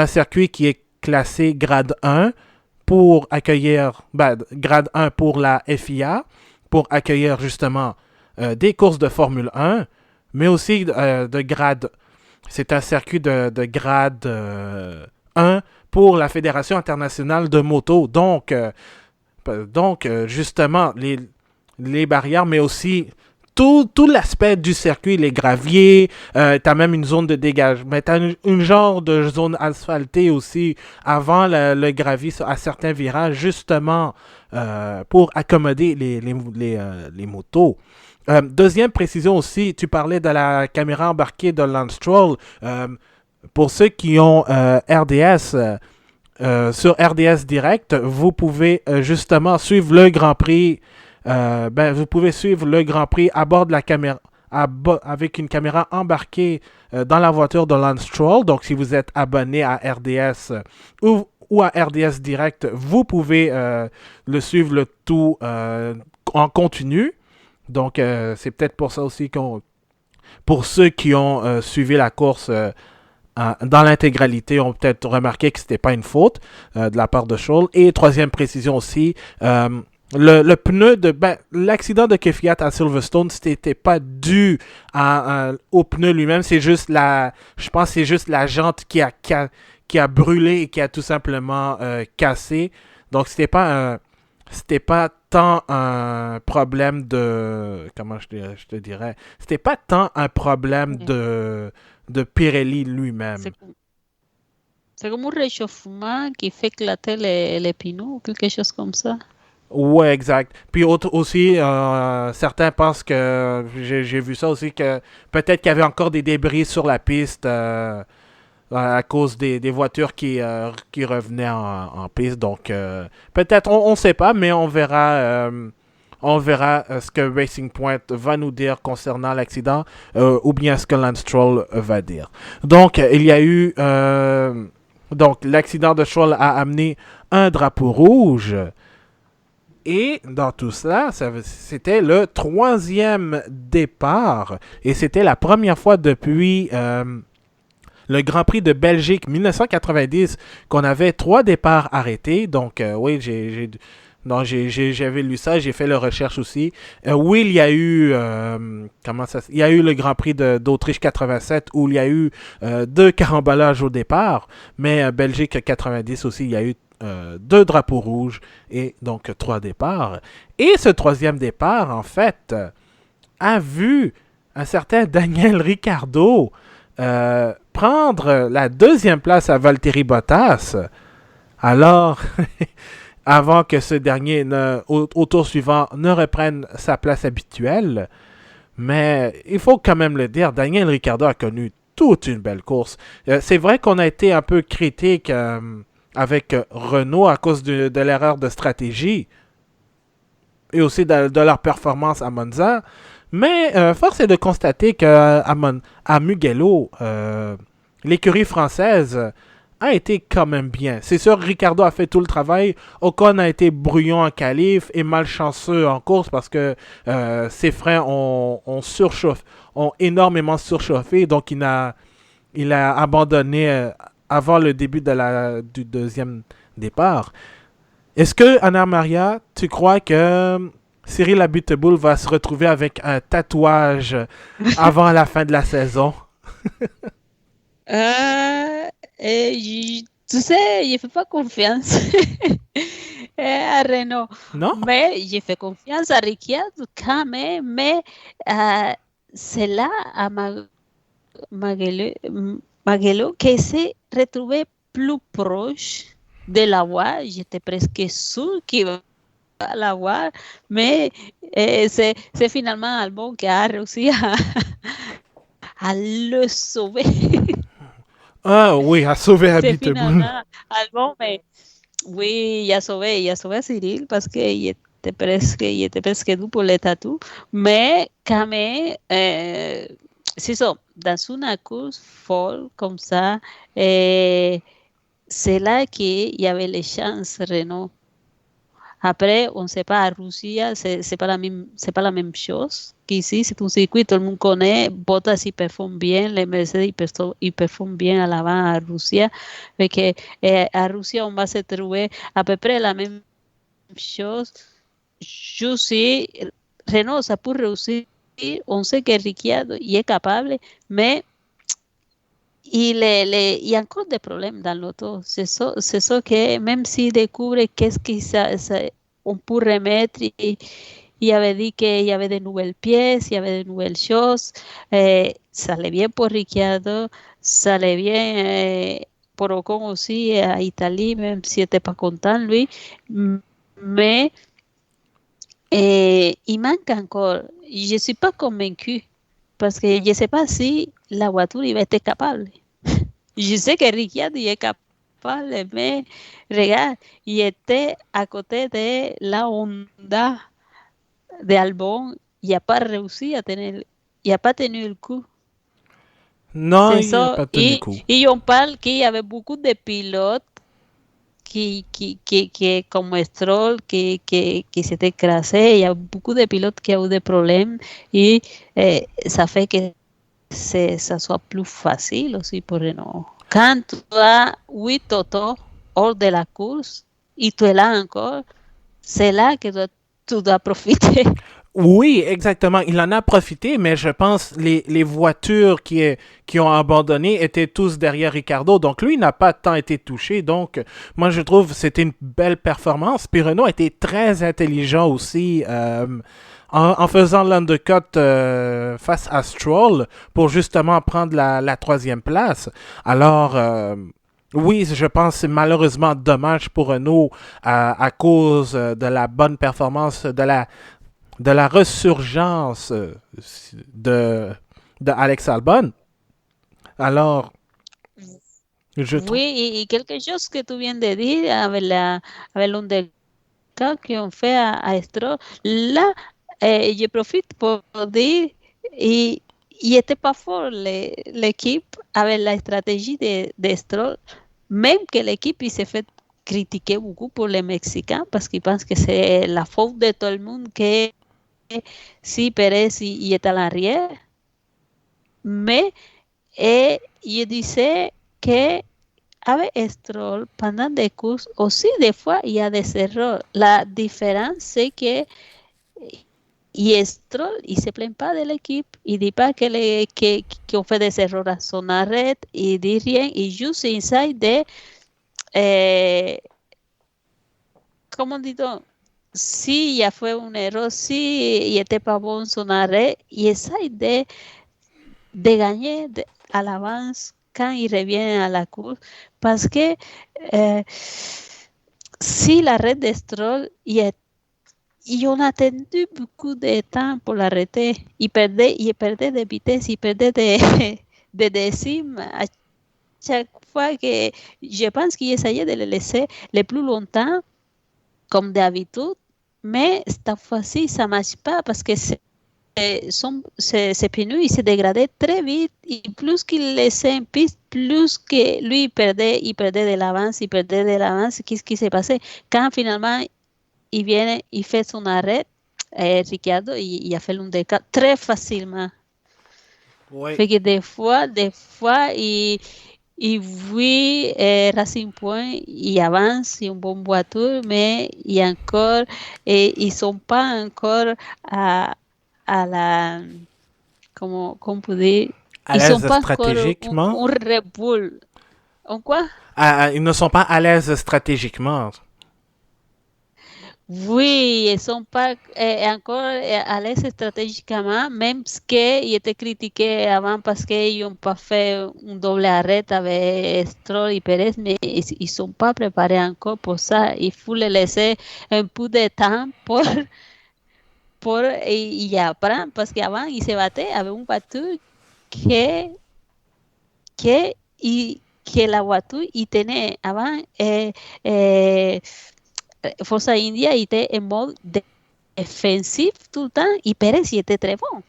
circuit qui est classé grade 1 pour accueillir, grade 1 pour la FIA, pour accueillir justement des courses de Formule 1, mais aussi de grade c'est un circuit de grade 1 pour la Fédération internationale de moto. Donc, justement, les barrières, mais aussi tout l'aspect du circuit, les graviers, tu as même une zone de dégagement, mais tu as une genre de zone asphaltée aussi avant le gravier à certains virages, justement pour accommoder les motos. Deuxième précision aussi, tu parlais de la caméra embarquée de Lance Stroll. Pour ceux qui ont RDS, sur RDS Direct, vous pouvez justement suivre le Grand Prix. Vous pouvez suivre le Grand Prix à bord de la caméra, avec une caméra embarquée dans la voiture de Lance Stroll. Donc, si vous êtes abonné à RDS ou à RDS Direct, vous pouvez le suivre le tout en continu. Donc, c'est peut-être pour ça aussi pour ceux qui ont suivi la course dans l'intégralité, ont peut-être remarqué que c'était pas une faute de la part de Scholl. Et troisième précision aussi, le pneu l'accident de Kvyat à Silverstone, c'était pas dû au pneu lui-même, je pense que c'est juste la jante qui a brûlé et qui a tout simplement cassé. Donc, c'était pas tant un problème de. Comment je te dirais? C'était pas tant un problème de Pirelli lui-même. C'est c'est comme un réchauffement qui fait éclater les pneus ou quelque chose comme ça. Ouais, exact. Puis aussi, certains pensent que. J'ai vu ça aussi, que peut-être qu'il y avait encore des débris sur la piste à cause des voitures qui revenaient en piste. Donc, peut-être, on ne sait pas, mais on verra ce que Racing Point va nous dire concernant l'accident ou bien ce que Lance Stroll va dire. Donc, il y a eu... donc, l'accident de Stroll a amené un drapeau rouge. Et dans tout cela, c'était le troisième départ. Et c'était la première fois depuis le Grand Prix de Belgique 1990 qu'on avait 3 départs arrêtés. Donc, oui, j'avais lu ça, j'ai fait la recherche aussi. Oui, il y a eu il y a eu le Grand Prix d'Autriche 87 où il y a eu 2 carambolages au départ, mais Belgique 90 aussi, il y a eu 2 drapeaux rouges et donc 3 départs. Et ce troisième départ, en fait, a vu un certain Daniel Ricciardo prendre la deuxième place à Valtteri Bottas. Alors, avant que ce dernier, au tour suivant, ne reprenne sa place habituelle. Mais il faut quand même le dire, Daniel Ricciardo a connu toute une belle course. C'est vrai qu'on a été un peu critique avec Renault à cause de l'erreur de stratégie et aussi de leur performance à Monza. Mais force est de constater qu'à Mugello, l'écurie française a été quand même bien. C'est sûr, Ricardo a fait tout le travail. Ocon a été brouillon en qualif et malchanceux en course parce que ses freins ont énormément surchauffé. Donc, il a abandonné avant le début du deuxième départ. Est-ce que, Anna Maria, tu crois que Cyril Abiteboul va se retrouver avec un tatouage avant la fin de la saison? Tu sais, je ne fais pas confiance à Renault. Non? Mais je fais confiance à Ricciardo quand même. Mais c'est là à Maguelo, qui s'est retrouvé plus proche de l'avoir. J'étais presque sûre qu'il va l'avoir, mais c'est finalement Albon qui a réussi à le sauver. Ah oui, à sauver C'est Abiteboul. finalement Albon, mais oui, il a sauvé a Cyril parce qu'il était presque doux pour les tatous, mais quand même, c'est ça, dans une course folle comme ça, c'est là qu'il y avait les chances, Renault. Après, on ne sait pas, à Russie, c'est pas la même chose qu'ici. C'est un circuit, tout le monde connaît. Bottas, il performe bien. Les Mercedes, ils performent bien à l'avant à Russie. Mais que, à Russie, on va se trouver à peu près la même chose. Je sais, Renault, ça peut réussir. On sait que Ricciardo y est capable, mais il y a encore des problèmes dans l'auto. C'est ça que même s'il découvre qu'est-ce qu'on peut remettre, il avait dit qu'il y avait de nouvelles pièces, il y avait de nouvelles choses. Ça allait bien pour Ricciardo, ça allait bien pour Ocon aussi à Italie, même s'il n'était pas content lui. Mais il manque encore. Je ne suis pas convaincue parce que je ne sais pas si la voiture va être capable. Je sais que Ricciardo est capable, mais regarde, il était à côté de la Honda de Albon, il n'a pas réussi à tener, il n'a pas tenu le coup. Non, C'est il n'a ça. pas tenu coup. Et on parle qu'il y avait beaucoup de pilotes comme Stroll, qui s'est écrasé. Il y a beaucoup de pilotes qui ont eu des problèmes et ça fait que ça soit plus facile aussi pour Renault. Quand tu as 8 autos hors de la course et tu es là encore, c'est là que tu dois profiter. Oui, exactement. Il en a profité, mais je pense les voitures qui ont abandonné étaient tous derrière Ricardo. Donc lui, il n'a pas tant été touché. Donc moi, je trouve que c'était une belle performance. Puis Renault a été très intelligent aussi en faisant l'undercut face à Stroll pour justement prendre la troisième place. Alors, oui, je pense que c'est malheureusement dommage pour Renault à cause de la bonne performance, de la resurgence de, de Alex Albon. Alors, je trouve. Oui, y quelque chose que tú bien de dire avec l'undercut qu'on fait à Stroll, là, je profite pour dire, il n'était pas fort l'équipe avec la stratégie de Stroll, même que l'équipe il s'est fait critiquer beaucoup pour les Mexicains parce qu'ils pensent que c'est la faute de tout le monde que si Pérez il est à l'arrière, mais je disais que avec Stroll, pendant des courses, aussi des fois il y a des erreurs. La différence, c'est que Stroll, il ne se plaint pas de l'équipe, il ne dit pas qu'on fait des erreurs à son arrêt, il dit rien, il juste inside de, comment dit-on, si il y a fait un erreur, si il n'était pas bon son arrêt, il essaie de gagner à l'avance quand il revient à la course, parce que si l'arrêt de Stroll, ils ont attendu beaucoup de temps pour l'arrêter. Ils perdaient de vitesse, ils perdaient de décimes à chaque fois que je pense qu'ils essayaient de le laisser le plus longtemps, comme d'habitude, mais cette fois-ci, ça ne marche pas parce que ses pneus ils se dégradaient très vite et plus qu'il laissait en piste, plus que lui il perdait de l'avance, Qu'est-ce qui s'est passé? Quand finalement il vient, il fait son arrêt, Ricciardo, il a fait l'undéca très facilement. Oui. Fait que des fois, il voit Racing Point, il avance, il a une bonne voiture, mais il encore, ils ne sont pas encore à la, comment on peut dire, À ils sont l'aise pas encore stratégiquement. un Red Bull. En quoi? Ils ne sont pas à l'aise stratégiquement. Oui, ils sont pas encore à l'aise stratégiquement, même ce qu'ils étaient critiqués avant parce qu'ils n'ont pas fait un double arrêt avec Stroll et Pérez, mais ils sont pas préparés encore pour ça. Il faut les laisser un peu de temps y apprendre, parce qu'avant, ils se battaient avec une voiture que, que, que la voiture, il tenait avant Forza India, il était en mode defensif tout le temps y Pérez il était très bon.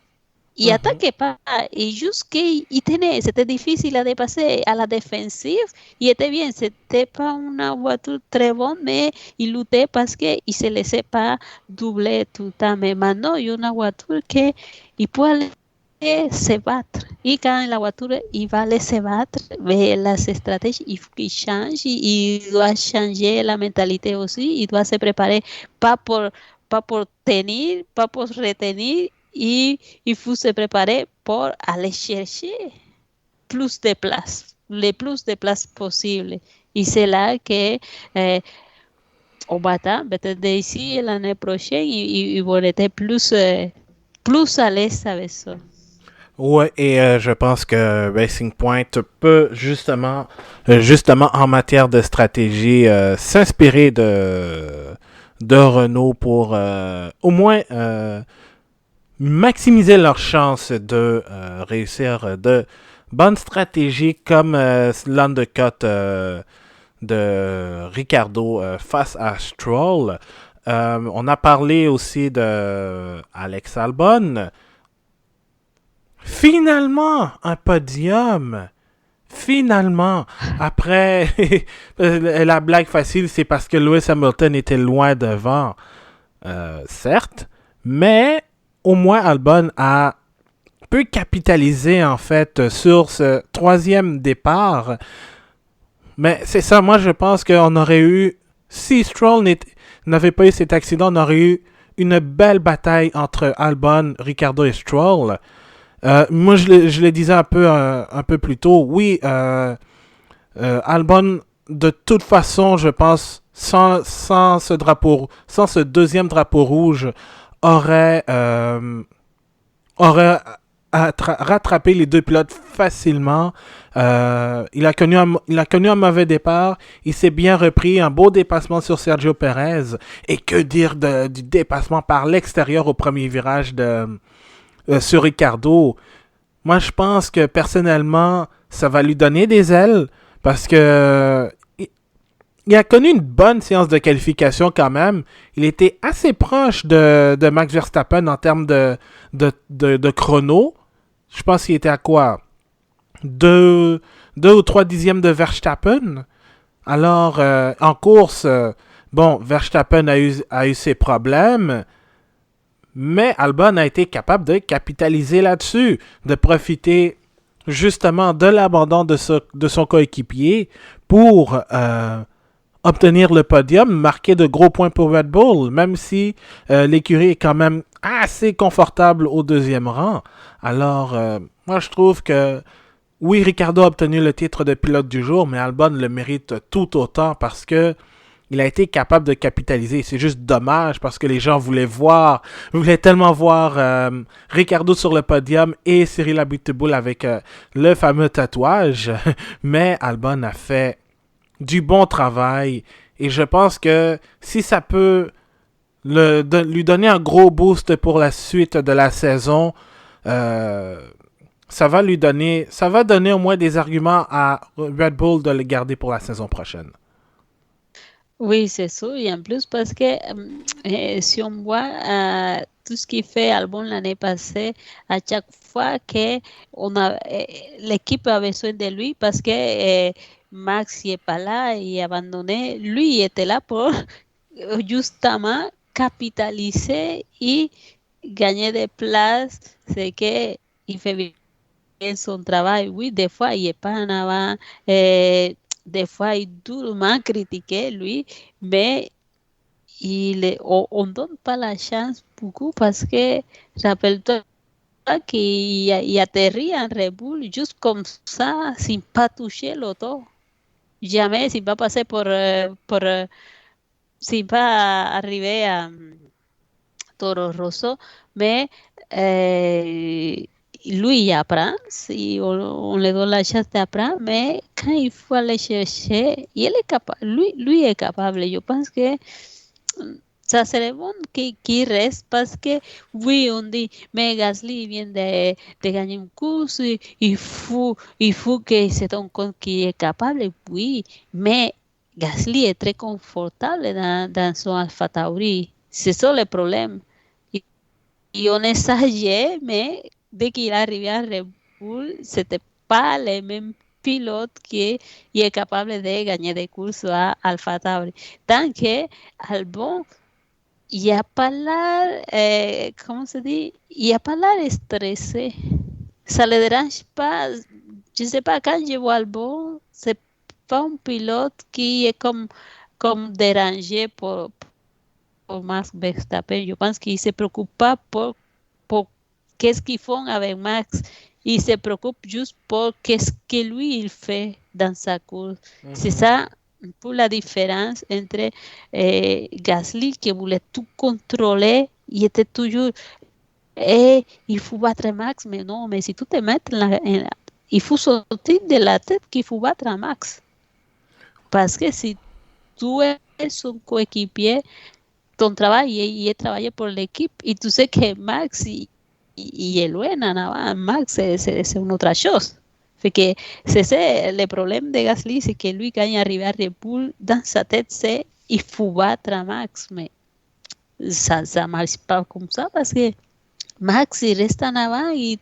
Y attaquait pas. Et juste qu'il tenait, c'était difficile de passer à la défensive. Il était bien, c'était pas une voiture très bonne, mais il luttait parce qu'il se laissait pas doubler tout le temps. Mais maintenant, il y a une voiture qui il peut aller se battre. Et quand la voiture il va aller se battre, mais las stratégies, il faut qu'il change. Il doit changer la mentalité aussi. Il doit se préparer pas pour tenir, pas pour retenir, et il faut se préparer pour aller chercher plus de places, le plus de places possible. Et c'est là que on va attendre, peut-être d'ici l'année prochaine, ils vont être plus à l'aise avec ça. Ouais, et je pense que Racing Point peut justement en matière de stratégie, s'inspirer de Renault pour au moins maximiser leurs chances de réussir de bonnes stratégies comme l'undercut de Ricardo face à Stroll. On a parlé aussi de Alex Albon. Finalement, un podium. Finalement, après la blague facile, c'est parce que Lewis Hamilton était loin devant, certes, mais au moins Albon a pu capitaliser en fait sur ce troisième départ. Mais c'est ça, moi je pense qu'on aurait eu, si Stroll n'avait pas eu cet accident, on aurait eu une belle bataille entre Albon, Ricardo et Stroll. Moi, je le disais un peu plus tôt. Oui, Albon, de toute façon, je pense, sans ce deuxième drapeau rouge, aurait, aurait rattrapé les deux pilotes facilement. Il a connu un mauvais départ. Il s'est bien repris. Un beau dépassement sur Sergio Perez. Et que dire du dépassement par l'extérieur au premier virage sur Ricardo. Moi, je pense que personnellement, ça va lui donner des ailes parce que il a connu une bonne séance de qualification quand même. Il était assez proche de Max Verstappen en termes de chrono. Je pense qu'il était à quoi? Deux ou trois dixièmes de Verstappen. Alors, en course, bon, Verstappen a eu ses problèmes. Mais Albon a été capable de capitaliser là-dessus, de profiter justement de l'abandon de son coéquipier pour obtenir le podium, marquer de gros points pour Red Bull, même si l'écurie est quand même assez confortable au deuxième rang. Alors, moi je trouve que oui, Ricardo a obtenu le titre de pilote du jour, mais Albon le mérite tout autant parce que il a été capable de capitaliser. C'est juste dommage parce que les gens voulaient tellement voir Ricardo sur le podium et Cyril Abiteboul avec le fameux tatouage. Mais Albon a fait du bon travail et je pense que si ça peut lui donner un gros boost pour la suite de la saison, ça va donner au moins des arguments à Red Bull de le garder pour la saison prochaine. Oui, c'est ça. Et en plus, parce que si on voit tout ce qu'il fait Albon l'année passée, à chaque fois que l'équipe a besoin de lui, parce que Max n'est pas là et abandonné, lui il était là pour justement capitaliser et gagner des places. C'est qu'il fait bien son travail. Oui, des fois, il n'est pas en avant. Des fois, il est durement critiqué, lui, mais on ne donne pas la chance beaucoup parce que, rappelle-toi qu'il atterrit en Red Bull juste comme ça, sans pas toucher l'auto. Jamais, il va passer s'il va arriver à Toro Rosso, mais lui il apprend, si on lui donne la chance d'apprendre, mais quand il faut aller chercher, il est capable, lui est capable. Je pense que ça serait bon qu'il reste parce que, oui, on dit, mais Gasly vient de gagner une course, il faut que se rende compte qu'il est capable, oui, mais Gasly est très confortable dans son Alpha Tauri. C'est ça le problème. Et on exagère, mais dès qu'il est arrivé à Red Bull, c'était pas le même pilote qui est capable de gagner des courses à Alpha Tauri. Tant que Albon, il n'y a pas l'air, comment se dit, il n'y a pas l'air stressé. Ça ne le dérange pas. Je ne sais pas, quand je vois Albon, c'est pas un pilote qui est comme dérangé pour Max Verstappen. Je pense qu'il ne se préoccupe pas pour qu'est-ce qu'ils font avec Max. Il se préoccupe juste pour qu'est-ce que lui il fait dans sa course. C'est ça pour la différence entre Gasly qui voulait tout contrôler. Il était toujours il faut battre Max, mais non, mais si tu te mets il faut sortir de la tête qu'il faut battre Max. Parce que si tu es son coéquipier, ton travail est travailler pour l'équipe y tú sais que Max y el buena nada Max c'est une autre chose. Fait que c'est ça le problème de Gasly, c'est que lui quand il arrive à Red Bull dans sa tête c'est il faut battre à Max, mais ça marche pas comme ça parce que Max il reste en avant et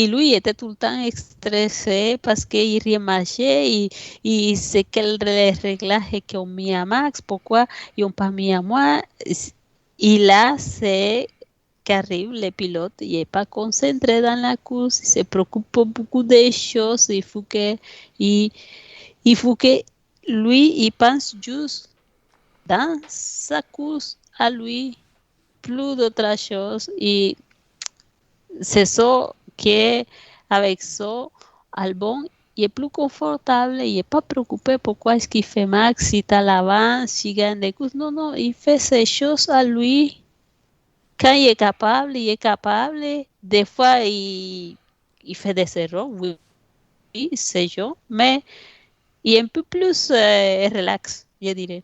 lui était tout le temps stressé parce qu'il rien marchait et c'est quel réglaje qu'on mis à Max, pourquoi ils n'ont pas mis à moi. Et là, c'est qu'arrive le pilote, il n'est pas concentré dans la course, il se préoccupe pour beaucoup de choses, il faut que lui, il pense juste dans sa course à lui, plus d'autres choses et c'est ça qu'avec ça, Albon, il est plus confortable, il n'est pas préoccupé pourquoi est-ce qu'il fait Max, si tu l'avance, s'il gagne des courses. Non, non, il fait ces choses à lui. Quand il est capable. Des fois, il fait des erreurs, oui, c'est sûr, mais il est un peu plus relax, je dirais.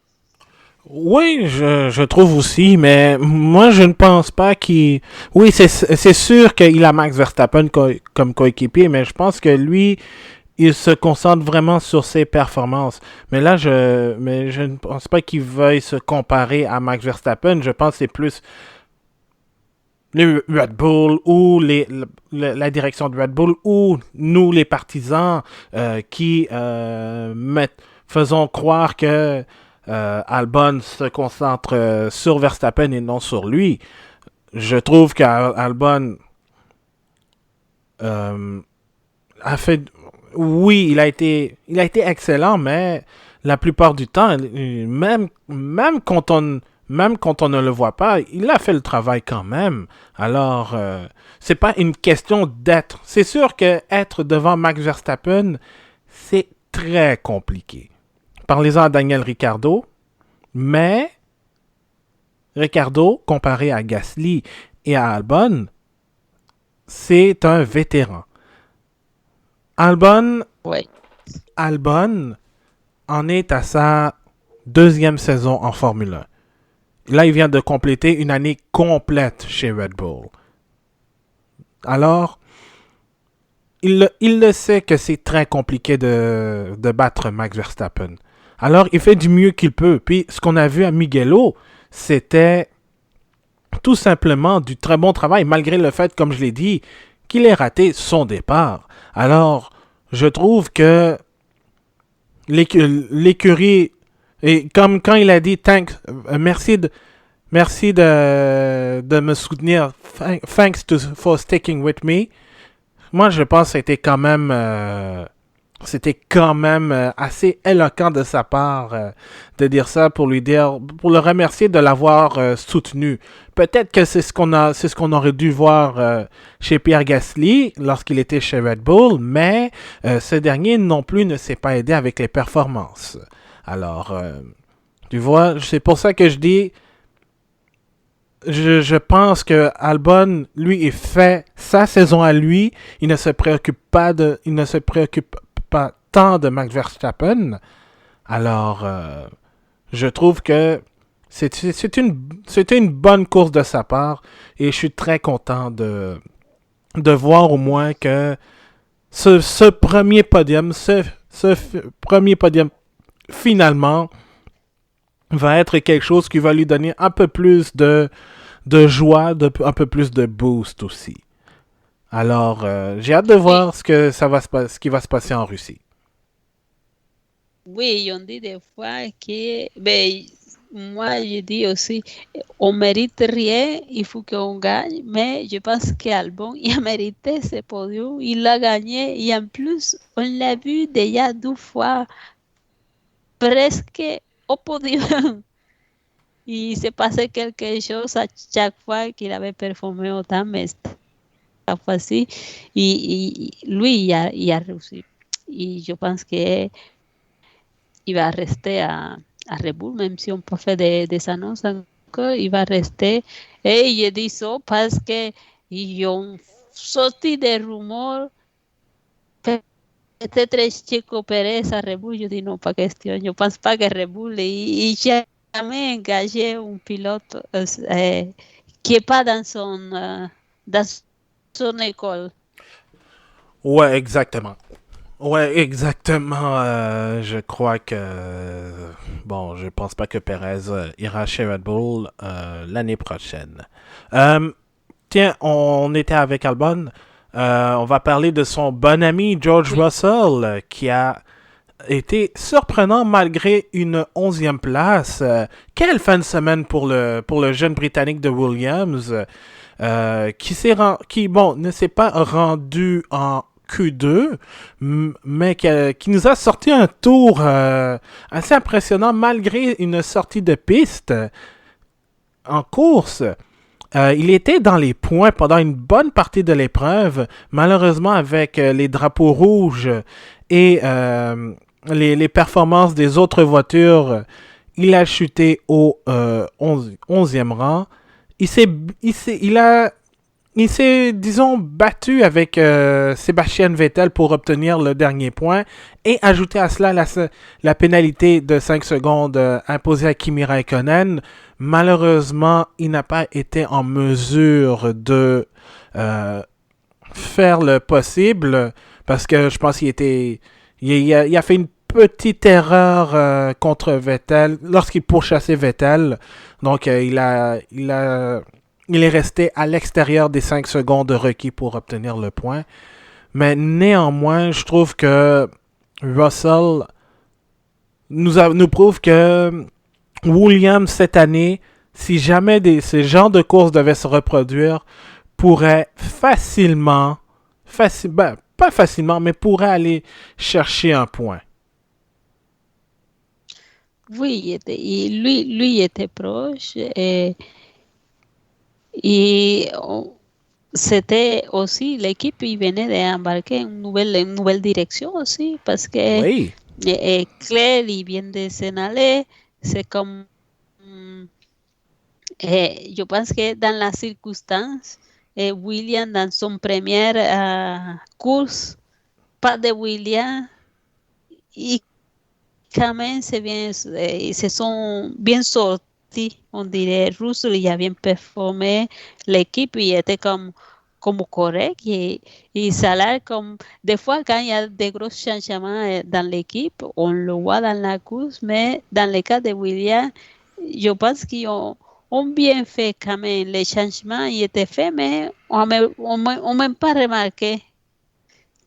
Oui, je trouve aussi, mais moi, je ne pense pas qu'il... Oui, c'est sûr qu'il a Max Verstappen comme coéquipier, mais je pense que lui, il se concentre vraiment sur ses performances. Mais je ne pense pas qu'il veuille se comparer à Max Verstappen. Je pense que c'est plus les Red Bull ou la direction de Red Bull ou nous, les partisans, qui faisons croire que Albon se concentre sur Verstappen et non sur lui. Je trouve qu'Albon a fait... Oui, il a été excellent, mais la plupart du temps, même quand on ne le voit pas, il a fait le travail quand même. Alors, c'est pas une question d'être. C'est sûr que être devant Max Verstappen, c'est très compliqué. Parlez-en à Daniel Ricciardo, mais Ricciardo, comparé à Gasly et à Albon, c'est un vétéran. Albon Ouais. en est à sa deuxième saison en Formule 1. Là, il vient de compléter une année complète chez Red Bull. Alors, il le sait que c'est très compliqué de battre Max Verstappen. Alors, il fait du mieux qu'il peut. Puis, ce qu'on a vu à Mugello, c'était tout simplement du très bon travail, malgré le fait, comme je l'ai dit, qu'il ait raté son départ. Alors, je trouve que l'écurie, et comme quand il a dit merci de me soutenir, thanks for sticking with me. Moi, je pense que c'était quand même assez éloquent de sa part de dire ça pour le remercier de l'avoir soutenu. Peut-être que c'est ce qu'on aurait dû voir chez Pierre Gasly lorsqu'il était chez Red Bull, mais ce dernier non plus ne s'est pas aidé avec les performances. Alors, Tu vois, c'est pour ça que je dis, je pense que Albon, lui, il fait sa saison à lui. Il ne se préoccupe pas tant de Max Verstappen. Alors, je trouve que c'était une bonne course de sa part et je suis très content de voir au moins que ce premier podium, premier podium finalement va être quelque chose qui va lui donner un peu plus de joie, un peu plus de boost aussi. Alors, j'ai hâte de Oui, voir ce qui va se passer en Russie. oui, on dit des fois que, ben, moi je dis aussi, on mérite rien, il faut qu'on gagne, mais je pense qu'Albon, il a mérité ce podium, il l'a gagné, et en plus, on l'a vu déjà 2 fois, presque au podium. Il s'est passé quelque chose à chaque fois qu'il avait performé autant, mais cette fois-ci, lui, il a réussi. Et je pense qu'il va rester à Red Bull, même si on peut faire des annonces encore, il va rester. Et je dis ça parce qu'ils ont sorti des rumeurs. Peut-être Checo Pérez à Red Bull, je dis non, pas question. Je pense pas que Red Bull ait jamais engagé un pilote qui n'est pas dans son école. Ouais, exactement. Ouais, exactement. Je crois que bon, je pense pas que Perez ira chez Red Bull l'année prochaine. Euh, Tiens, on était avec Albon. On va parler de son bon ami George Oui, Russell qui a été surprenant malgré une 11e place. Quelle fin de semaine pour le jeune Britannique de Williams qui bon, ne s'est pas rendu en Q2, mais qui nous a sorti un tour assez impressionnant malgré une sortie de piste en course. Il était dans les points pendant une bonne partie de l'épreuve, malheureusement avec les drapeaux rouges et les performances des autres voitures, il a chuté au 11e rang. Il s'est, il s'est, disons, battu avec Sébastien Vettel pour obtenir le dernier point et ajouter à cela la pénalité de 5 secondes imposée à Kimi Raikkonen. Malheureusement, il n'a pas été en mesure de faire le possible parce que je pense il a fait une petite erreur contre Vettel lorsqu'il pourchassait Vettel. Donc, il est resté à l'extérieur des 5 secondes requis pour obtenir le point. Mais néanmoins, je trouve que Russell nous prouve que Williams, cette année, si jamais ces genres de courses devaient se reproduire, pourrait facilement, ben, pas facilement, mais pourrait aller chercher un point. oui, lui était proche. Et c'était aussi l'équipe, il venait d'embarquer une nouvelle direction aussi, parce que Oui, Claire, il vient de s'en aller. C'est comme, je pense que dans la circonstance, William, dans son première course, pas de William, y quand même ils se sont bien sortis, on dirait. Russell il a bien performé, l'équipe il était comme correct et ça a l'air comme des fois quand il y a des gros changements dans l'équipe, on le voit dans la course, mais dans le cas de Williams, je pense qu'ils ont bien fait quand même. Les changements ils étaient faits, mais on même pas remarqué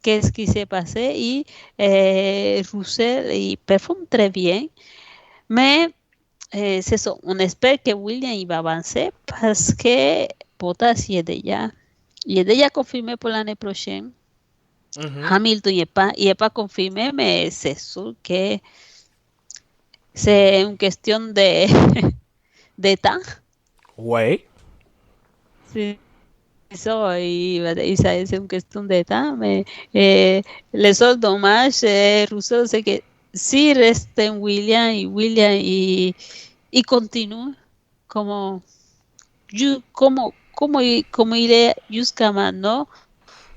qu'est-ce qui s'est passé et Russell il performe très bien. Mais c'est ça, on espère que William il va avancer parce que Bottas il est déjà confirmé pour l'année prochaine. mhm, Hamilton il est pas confirmé, mais c'est sûr que c'est une question de temps. ouais. C'est ça, c'est une question de temps, mais les autres dommages, Russell, c'est que sí resta en William y continúa como, como iré jusqu'à no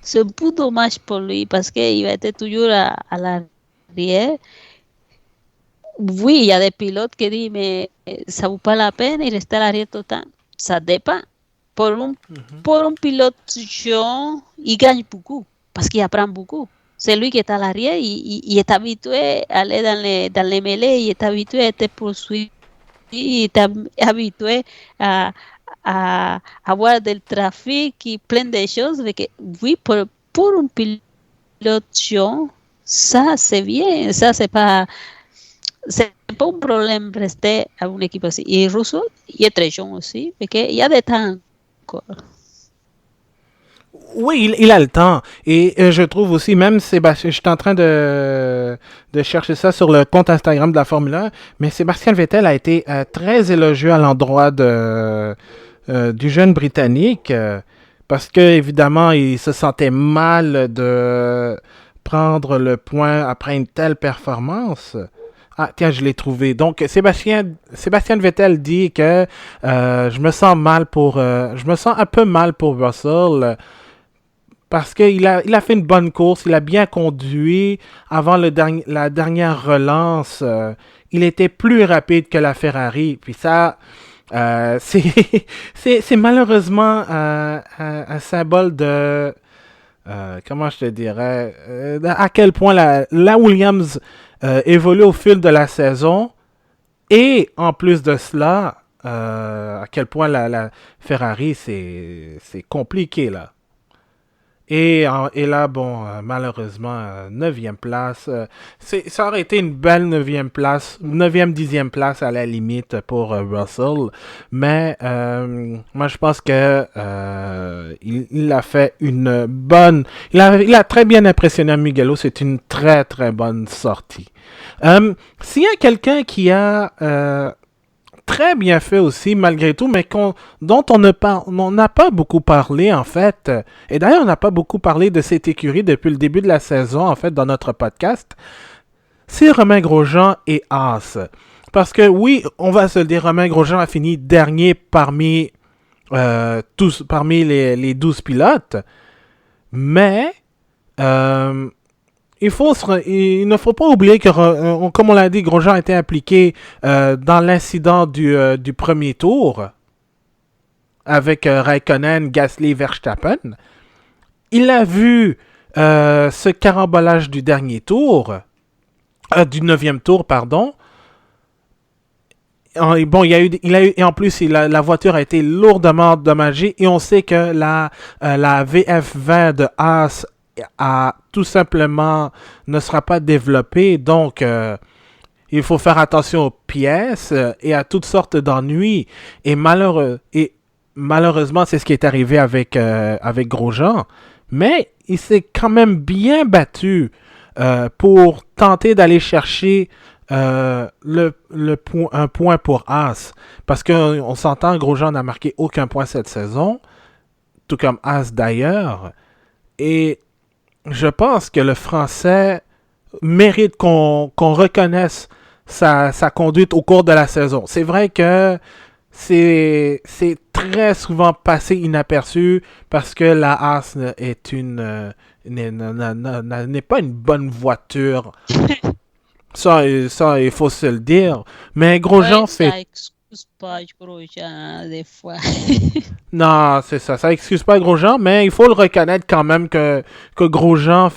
c'est un peu dommage pour lui parce qu'il était toujours à l'arrière. Oui, il y a des pilotes qui disent mais ça vaut pas la peine, il reste à l'arrière tout le temps. Ça dépend. Pour un pilote jeune, il gagne beaucoup parce qu'il apprend beaucoup. C'est lui qui est à l'arrière, il est habitué à aller dans les mêlées, il est habitué à être poursuivi, il est habitué à avoir del trafic y plein de choses. Que, oui, pour un pilote jeune, ça c'est bien, ça c'est pas un problème rester à une équipe aussi. Et Russo, il est très jeune aussi, parce qu'il y a des temps encore. Oui, il a le temps. Et je trouve aussi, même Sébastien, je suis en train de chercher ça sur le compte Instagram de la Formule 1, mais Sébastien Vettel a été très élogieux à l'endroit du jeune Britannique, parce que évidemment, il se sentait mal de prendre le point après une telle performance. Ah, tiens, je l'ai trouvé. Donc, Sébastien Vettel dit que je me sens un peu mal pour Russell parce qu'il a fait une bonne course, il a bien conduit avant la dernière relance. Il était plus rapide que la Ferrari. Puis ça, c'est malheureusement un symbole de... comment je te dirais? À quel point la Williams évolue au fil de la saison. Et en plus de cela, à quel point la Ferrari, c'est compliqué là. Et là, bon, malheureusement, 9e place. Ça aurait été une belle 9e place, 9e, 10e place à la limite pour Russell. Mais moi, je pense que il a fait une bonne... il a très bien impressionné Mugello. C'est une très, très bonne sortie. S'il y a quelqu'un qui a très bien fait aussi, malgré tout, mais dont on n'a pas beaucoup parlé, en fait. Et d'ailleurs, on n'a pas beaucoup parlé de cette écurie depuis le début de la saison, en fait, dans notre podcast. C'est Romain Grosjean et Haas. Parce que oui, on va se le dire, Romain Grosjean a fini dernier parmi les 12 pilotes. Mais il ne faut pas oublier que, comme on l'a dit, Grosjean a été impliqué dans l'incident du premier tour avec Raikkonen, Gasly, Verstappen. Il a vu ce carambolage du dernier tour, du 9e tour, pardon. Bon, et en plus, la voiture a été lourdement endommagée et on sait que la VF20 de Haas tout simplement ne sera pas développée. Donc, il faut faire attention aux pièces et à toutes sortes d'ennuis. Et malheureusement, c'est ce qui est arrivé avec Grosjean. Mais il s'est quand même bien battu pour tenter d'aller chercher un point pour Haas. Parce qu'on s'entend, Grosjean n'a marqué aucun point cette saison, tout comme Haas d'ailleurs. Et je pense que le Français mérite qu'on reconnaisse sa conduite au cours de la saison. C'est vrai que c'est très souvent passé inaperçu parce que la Haas n'est pas une bonne voiture. Ça, il faut se le dire. Mais Grosjean fait... Ça excuse pas Grosjean des fois. Non, c'est ça. Ça excuse pas Grosjean, mais il faut le reconnaître quand même que Grosjean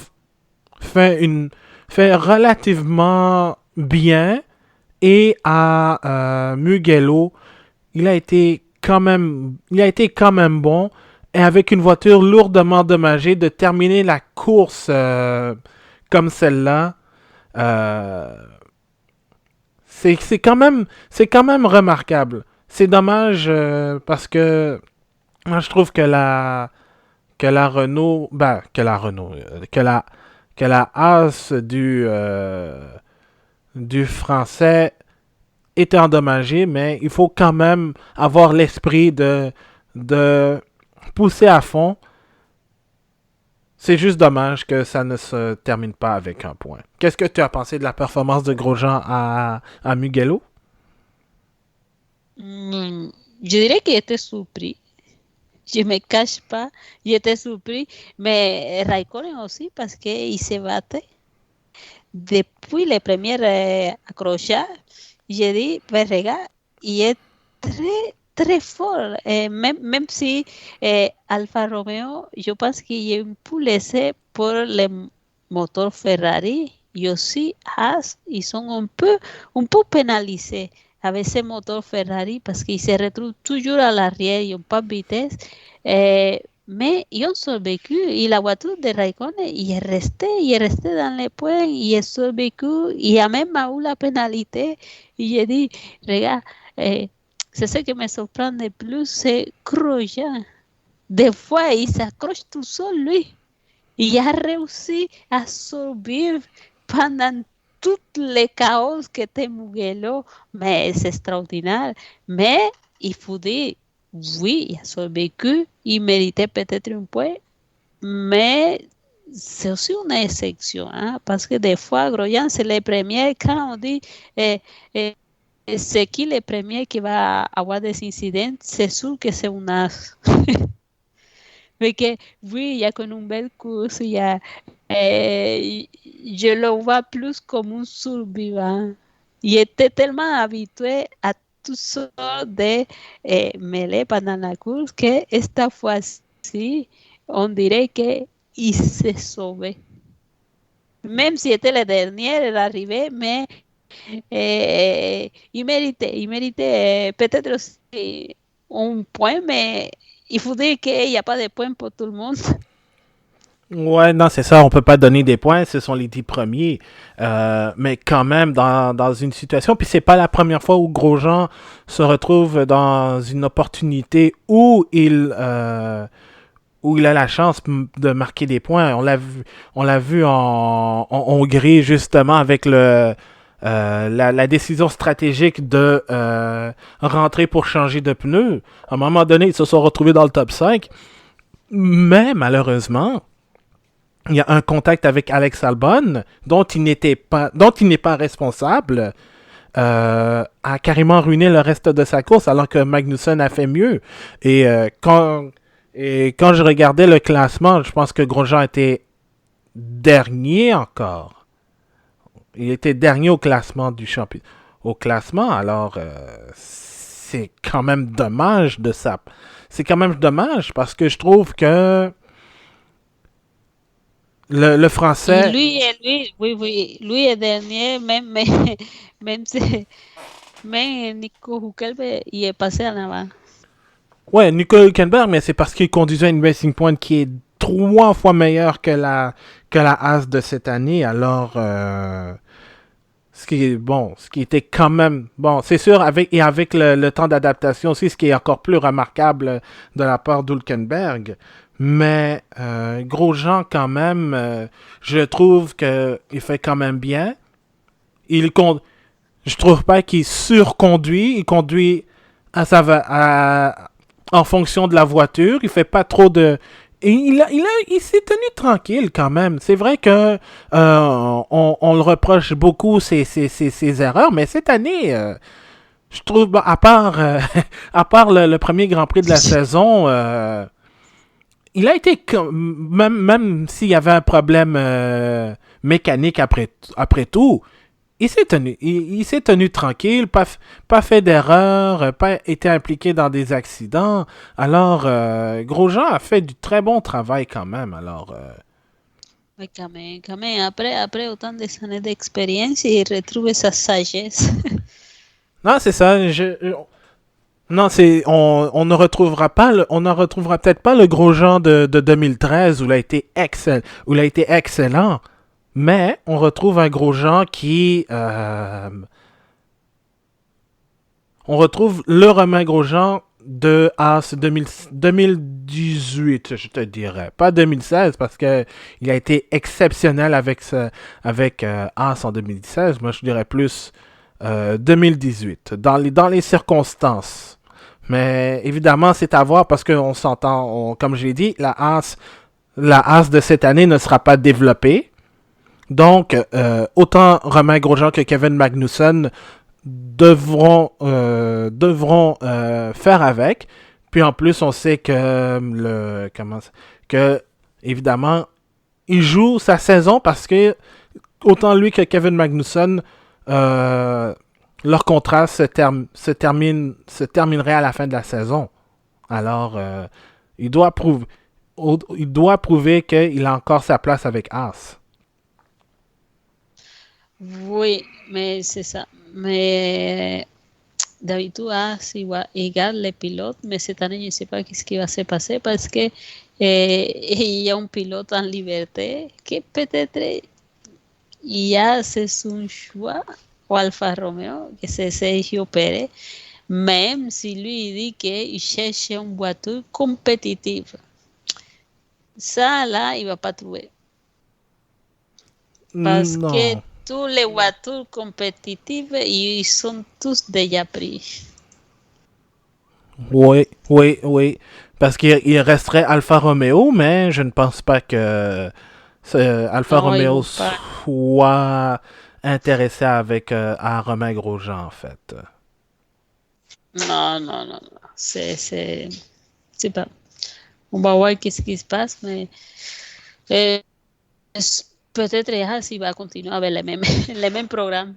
fait relativement bien. Et à Mugello, il a été quand même bon. Et avec une voiture lourdement endommagée, de terminer la course comme celle-là, c'est quand même remarquable. C'est dommage parce que moi je trouve que la Renault, que la Haas du français était endommagée, mais il faut quand même avoir l'esprit de pousser à fond. C'est juste dommage que ça ne se termine pas avec un point. Qu'est-ce que tu as pensé de la performance de Grosjean à Mugello? Mm, yo diría que j'étais surpris. Je me cache pas, j'étais surpris. Mais Raikkonen aussi parce qu'il se battait. Depuis les premiers accrochages, j'ai dit, ben regarde, il est très, très fort. Même si Alfa Romeo, je pense qu'il est un peu laissé pour les moteurs Ferrari. Et aussi, Haas, ils sont un peu pénalisés avec ces moteurs Ferrari parce qu'ils se retrouvent toujours à l'arrière, ils n'ont pas de vitesse. Mais ils ont survécu et la voiture de Raikkonen, il est resté dans les points, il est survécu, il a même eu la pénalité. Et j'ai dit, regarde, c'est ce qui me surprend le plus, c'est Grosjean. Des fois, il s'accroche tout seul, lui. Il a réussi à survivre pendant tout le chaos que était Mugello. Mais c'est extraordinaire. Mais il faut dire, oui, il a survécu, il méritait peut-être un point, mais c'est aussi une exception, hein, parce que des fois, Grosjean, c'est le premier, quand on dit eh, eh, c'est qui le premier qui va avoir des incidents, c'est sûr que c'est un as. Mais que oui, il y a con une belle course, je le vois plus comme un survivant. Il était tellement habitué à toutes sortes de mêlées pendant la course que esta fois-ci, on dirait qu'il s'est sauvé. Même si était le dernier, l'arrivée, mais il méritait peut-être aussi un point, mais il faut dire qu'il n'y a pas de points pour tout le monde. Ouais, non, c'est ça, on peut pas donner des points, ce sont les 10 premiers. Mais quand même, dans une situation, puis c'est pas la première fois où Grosjean se retrouve dans une opportunité où il a la chance de marquer des points. On l'a vu en Hongrie, justement, avec la décision stratégique de rentrer pour changer de pneus. À un moment donné, ils se sont retrouvés dans le top 5. Mais malheureusement, il y a un contact avec Alex Albon dont il n'est pas responsable, a carrément ruiné le reste de sa course alors que Magnussen a fait mieux. Et, quand je regardais le classement, je pense que Grosjean était dernier encore. Il était dernier au classement du champion. Au classement, alors c'est quand même dommage de ça. C'est quand même dommage parce que je trouve que le français. Lui est dernier, même, même Nico Hülkenberg, il est passé en avant. Ouais, Nico Hülkenberg, mais c'est parce qu'il conduisait une Racing Point qui est 3 fois meilleure que la Haas de cette année. Alors, ce qui était quand même bon, c'est sûr avec le temps d'adaptation aussi, ce qui est encore plus remarquable de la part d'Hülkenberg. Mais Grosjean quand même, je trouve que il fait quand même bien. Je trouve pas qu'il surconduit, il conduit en fonction de la voiture. Il fait pas trop de. Et il s'est tenu tranquille quand même. C'est vrai que on le reproche beaucoup ses erreurs, mais cette année, je trouve, bon, à part le premier Grand Prix de la saison, il a été même s'il y avait un problème mécanique après tout. Il s'est tenu tranquille, pas fait d'erreur, pas été impliqué dans des accidents. Alors, Grosjean a fait du très bon travail quand même. Alors, Mais quand même, après autant d'années d'expérience, il retrouve sa sagesse. non, c'est ça. Non, on ne retrouvera pas, on ne retrouvera peut-être pas le Grosjean de 2013 où il a été excellent. Mais on retrouve un Grosjean qui. On retrouve le Romain Grosjean de Haas 2018, je te dirais. Pas 2016, parce que il a été exceptionnel avec Haas en 2016. Moi, je dirais plus 2018, dans les circonstances. Mais évidemment, c'est à voir parce qu'on s'entend, comme je l'ai dit, la Haas la Haas de cette année ne sera pas développée. Donc, autant Romain Grosjean que Kevin Magnussen devront faire avec. Puis en plus, on sait que évidemment, il joue sa saison parce que autant lui que Kevin Magnussen, leur contrat se terminerait à la fin de la saison. Alors, il doit prouver qu'il a encore sa place avec Haas. Oui, mais c'est ça. Mais d'habitude, il garde les pilotes, mais cette année, je ne sais pas ce qui va se passer parce que il y a un pilote en liberté que peut-être ya c'est son choix ou Alfa Romeo, que c'est Sergio Pérez, même si lui dit qu'il cherche une voiture compétitive. Ça, là, il ne va pas trouver. Parce que Non. toutes les voitures compétitives, ils sont tous déjà pris. Oui. Parce qu'il resterait Alfa Romeo, mais je ne pense pas que Alfa Non, ils Romeo vont pas. soit intéressé à Romain Grosjean, en fait. Non. C'est pas. On va voir qu'est-ce qui se passe, mais euh, peut-être Haas va continuer avec les mêmes programmes.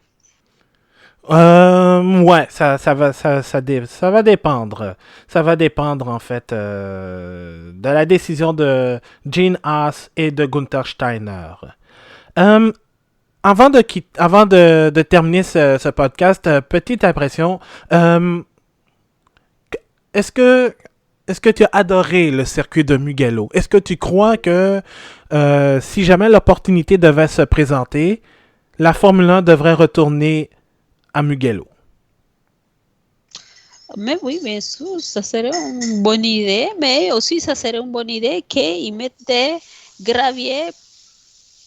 Ouais, ça va dépendre. Ça va dépendre, en fait, de la décision de Gene Haas et de Gunther Steiner. Euh, avant de terminer ce podcast, petite impression. Est-ce que, est-ce que tu as adoré le circuit de Mugello? Est-ce que tu crois que si jamais l'opportunité devait se présenter, la Formule 1 devrait retourner à Mugello? Mais oui, bien sûr, ça serait une bonne idée, mais aussi ça serait une bonne idée qu'ils mettent des graviers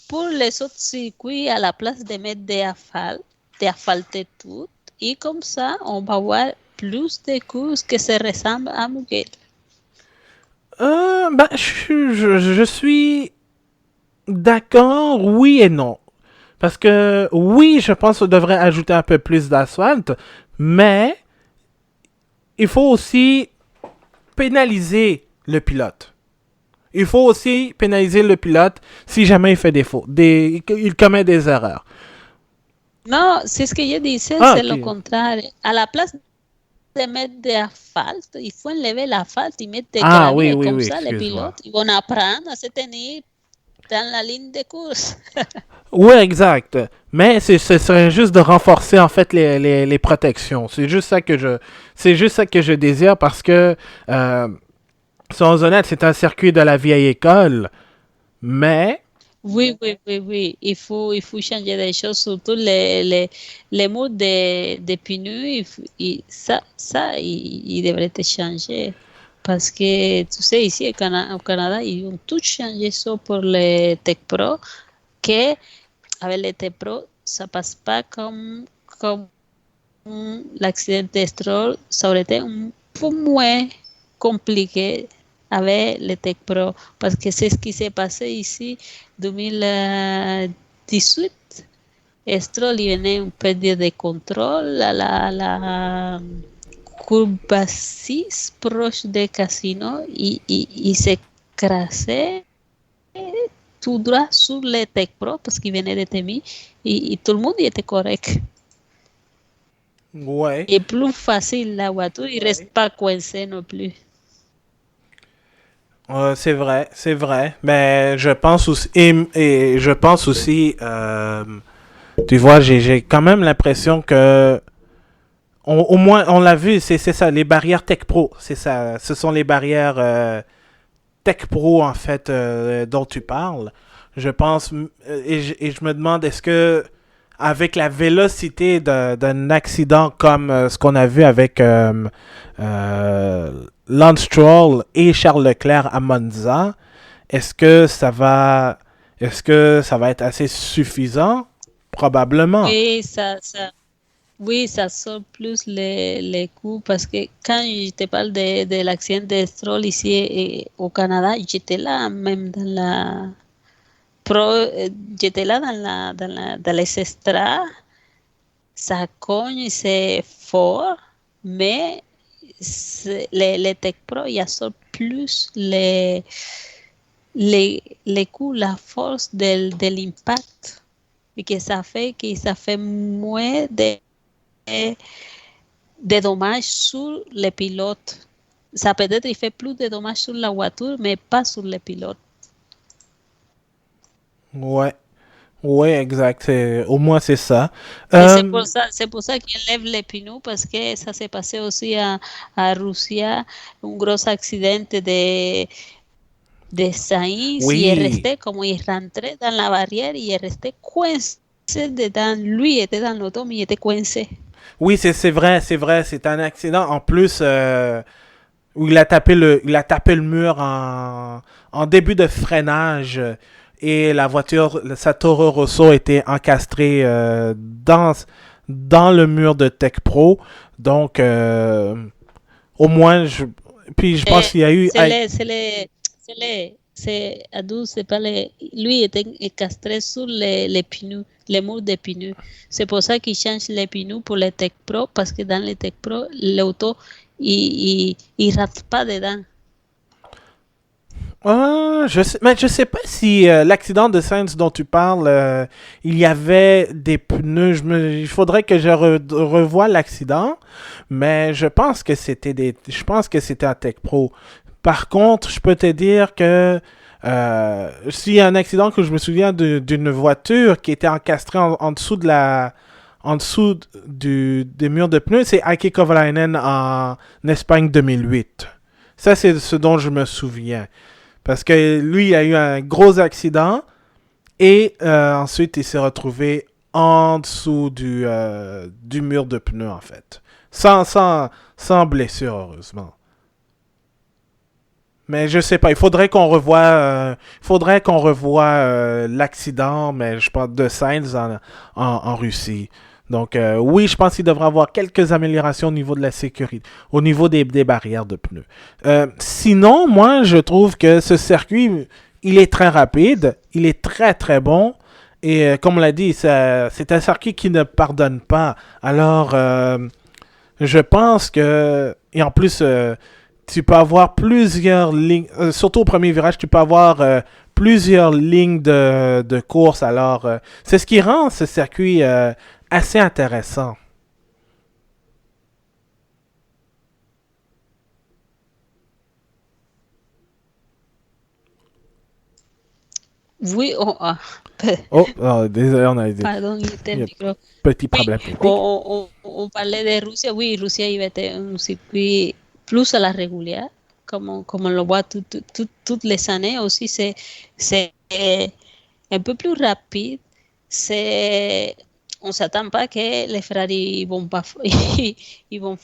pour les autres circuits à la place de mettre d'asphalter tout. Et comme ça, on va avoir plus de courses qui se ressemblent à Mugello. Je suis d'accord, oui et non. Parce que oui, je pense qu'on devrait ajouter un peu plus d'asphalte, mais il faut aussi pénaliser le pilote. Il faut aussi pénaliser le pilote si jamais il fait des fautes, il commet des erreurs. Non, c'est ce que je disais, Ah, c'est ok. le contraire. À la place de mettre de l'asphalte, il faut enlever l'asphalte et mettre des Ah, oui, graviers. oui, Comme oui, ça, les excuse-moi. pilotes ils vont apprendre à se tenir dans la ligne de course. Oui, exact. Mais ce serait juste de renforcer en fait les protections. C'est juste ça que je désire parce que, soyons honnêtes, c'est un circuit de la vieille école. Mais, Oui. Il faut changer des choses, surtout les modes de pneus. Il devrait être changé. Parce que, tu sais, ici au Canada, ils ont tout changé ça pour les Tech Pro. Que avec les Tech Pro, ça passe pas comme l'accident de Stroll. Ça aurait été un peu moins compliqué avec les Tech Pro. Parce que c'est ce qui s'est passé ici 2018. Stroll il venait un pérdre de contrôle à la curva 6 proche de Casino il s'écrasait tout droit sur les Tech Pro parce qu'il venait de Temi et tout le monde était correct. ouais, Et plus facile la voiture, il ne reste pas coincé non plus. c'est vrai. Mais je pense aussi, et je pense aussi, tu vois, j'ai quand même l'impression que au moins, on l'a vu, c'est ça, les barrières Tech Pro. C'est ça, ce sont les barrières Tech Pro, en fait, dont tu parles. Je pense, et je me demande, est-ce que, avec la vélocité d'un accident comme ce qu'on a vu avec Lance Stroll et Charles Leclerc à Monza, est-ce que est-ce que ça va être assez suffisant? Probablement. Oui, ça. Oui, ça sort plus les coups parce que quand je te parle de l'accident de Stroll ici au Canada, j'étais là même dans la pro, j'étais là dans les estrades, ça cogne, c'est fort, mais les Tech Pro, il y a plus les coups, la force de l'impact et que ça fait moins de dommages sur les pilotes. Ça peut-être il fait plus de dommages sur la voiture, mais pas sur les pilotes. Ouais. Ouais, exact. Au moins, c'est ça. Et Euh, c'est pour ça qu'il lève les pneus, parce que ça s'est passé aussi à Russie, un gros accident de Sainz, il est oui. resté, comme il rentrait dans la barrière, il est resté coincé dedans. Lui était dans l'auto, mais il était coincé. Oui, c'est vrai, c'est vrai. C'est un accident. En plus, où il a tapé le mur en début de freinage et la voiture, sa Toro Rosso était encastrée dans le mur de Tech Pro. Donc, au moins, puis je pense qu'il y a eu... C'est à 12, c'est pas les, lui était encastré sur les pneus, les murs de pneus. C'est pour ça qu'il change les pneus pour les Tech Pro, parce que dans les Tech Pro, l'auto, il rate pas dedans. Ah, mais je sais pas si l'accident de Sainz dont tu parles, il y avait des pneus. Il faudrait que je revoie l'accident, mais je pense que c'était un Tech Pro. Par contre, je peux te dire que s'il y a un accident que je me souviens d'une voiture qui était encastrée en dessous en dessous des murs de pneus, c'est Heikki Kovalainen en Espagne 2008. Ça, c'est ce dont je me souviens. Parce que lui, il a eu un gros accident et ensuite, il s'est retrouvé en dessous du mur de pneus, en fait. Sans blessure, heureusement. Mais je sais pas, faudrait qu'on revoie l'accident, mais je parle de Sainz en Russie. Donc oui, je pense qu'il devrait y avoir quelques améliorations au niveau de la sécurité, au niveau des barrières de pneus. Sinon, moi, je trouve que ce circuit, il est très rapide, il est très très bon. Et comme on l'a dit, c'est un circuit qui ne pardonne pas. Alors, je pense que... Et en plus, tu peux avoir plusieurs lignes, surtout au premier virage, tu peux avoir plusieurs lignes de course. Alors, c'est ce qui rend ce circuit assez intéressant. Oui, Oh, oh, désolé, pardon, il était il y le a micro. petit Oui, problème technique. on parlait de Rusia. Oui, Rusia il était un circuit plus à la régulière, comme on le voit toutes les années. Aussi, c'est un peu plus rapide. On ne s'attend pas que les Ferrari vont, pas, ils vont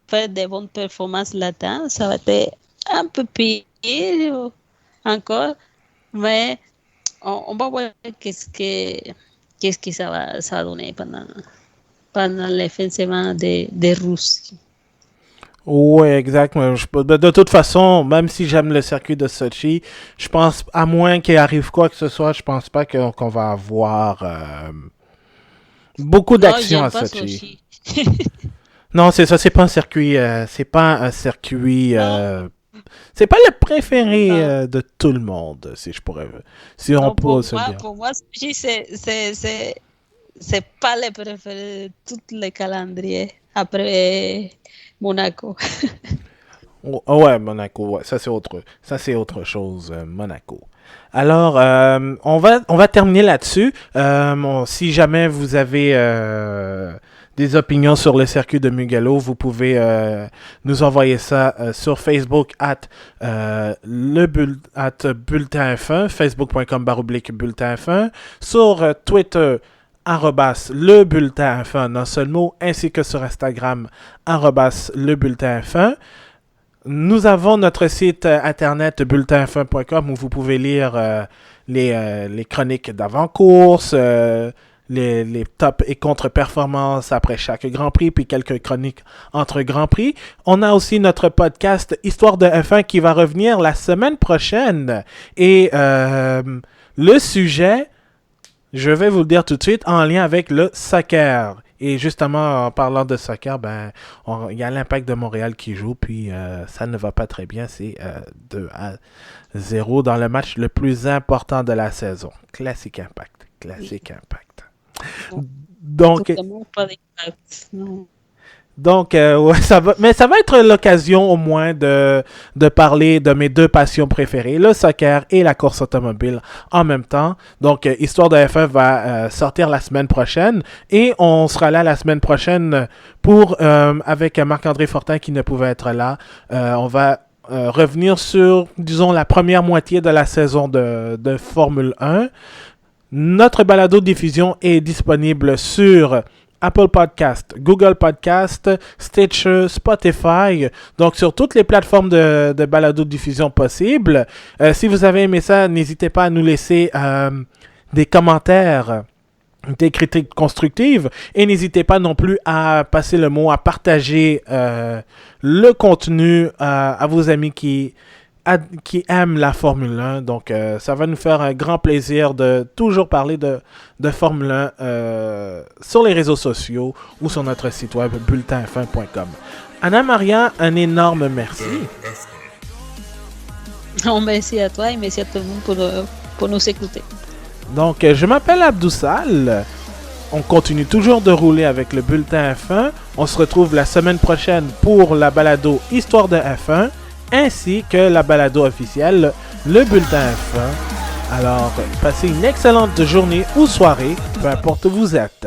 faire de bonnes performances là-dedans. Ça va être un peu pire encore, mais on va voir qu'est-ce que ça va donner pendant les fins de semaine de Russie. Oui, exact. De toute façon, même si j'aime le circuit de Sochi, je pense, à moins qu'il arrive quoi que ce soit, je pense pas qu'on va avoir beaucoup Non, d'action à j'aime pas Sochi. Sochi. Non, c'est ça, c'est pas un circuit, c'est pas un circuit, Non, c'est pas le préféré non, de tout le monde, si on non, peut se le dire. pour moi, Sochi, c'est pas le préféré de tous les calendriers après Monaco. Oh, ouais, Monaco, ouais, ça c'est autre chose, Monaco. Alors, on va terminer là-dessus. Si jamais vous avez des opinions sur le circuit de Mugello, vous pouvez nous envoyer ça sur Facebook at bulletin F1, facebook.com/bulletin F1, sur Twitter le bulletin F1 en un seul mot, ainsi que sur Instagram le bulletin F1. Nous avons notre site internet bulletinf1.com où vous pouvez lire les chroniques d'avant-course, les top et contre-performances après chaque Grand Prix, puis quelques chroniques entre Grand Prix. On a aussi notre podcast Histoire de F1 qui va revenir la semaine prochaine. Et le sujet, je vais vous le dire tout de suite, en lien avec le soccer. Et justement, en parlant de soccer, il y a l'Impact de Montréal qui joue, puis ça ne va pas très bien. C'est 2-0 dans le match le plus important de la saison. Classique Impact. Donc, ouais, ça va être l'occasion au moins de parler de mes deux passions préférées, le soccer et la course automobile en même temps. Donc, Histoire de F1 va sortir la semaine prochaine et on sera là la semaine prochaine pour, avec Marc-André Fortin qui ne pouvait être là, on va revenir sur, disons, la première moitié de la saison de Formule 1. Notre balado-diffusion est disponible sur Apple Podcast, Google Podcast, Stitcher, Spotify, donc sur toutes les plateformes de balado-diffusion possibles. Si vous avez aimé ça, n'hésitez pas à nous laisser des commentaires, des critiques constructives, et n'hésitez pas non plus à passer le mot, à partager le contenu à vos amis qui aiment la Formule 1. Donc, ça va nous faire un grand plaisir de toujours parler de Formule 1 sur les réseaux sociaux ou sur notre site web bulletinf1.com. Anna-Maria, un énorme merci. Merci à toi et merci à tout le monde pour nous écouter. Donc, je m'appelle Abdoussal. On continue toujours de rouler avec le Bulletin F1. On se retrouve la semaine prochaine pour la balado Histoire de F1. Ainsi que la balado officielle, le Bulletin F1. Alors, passez une excellente journée ou soirée, peu importe où vous êtes.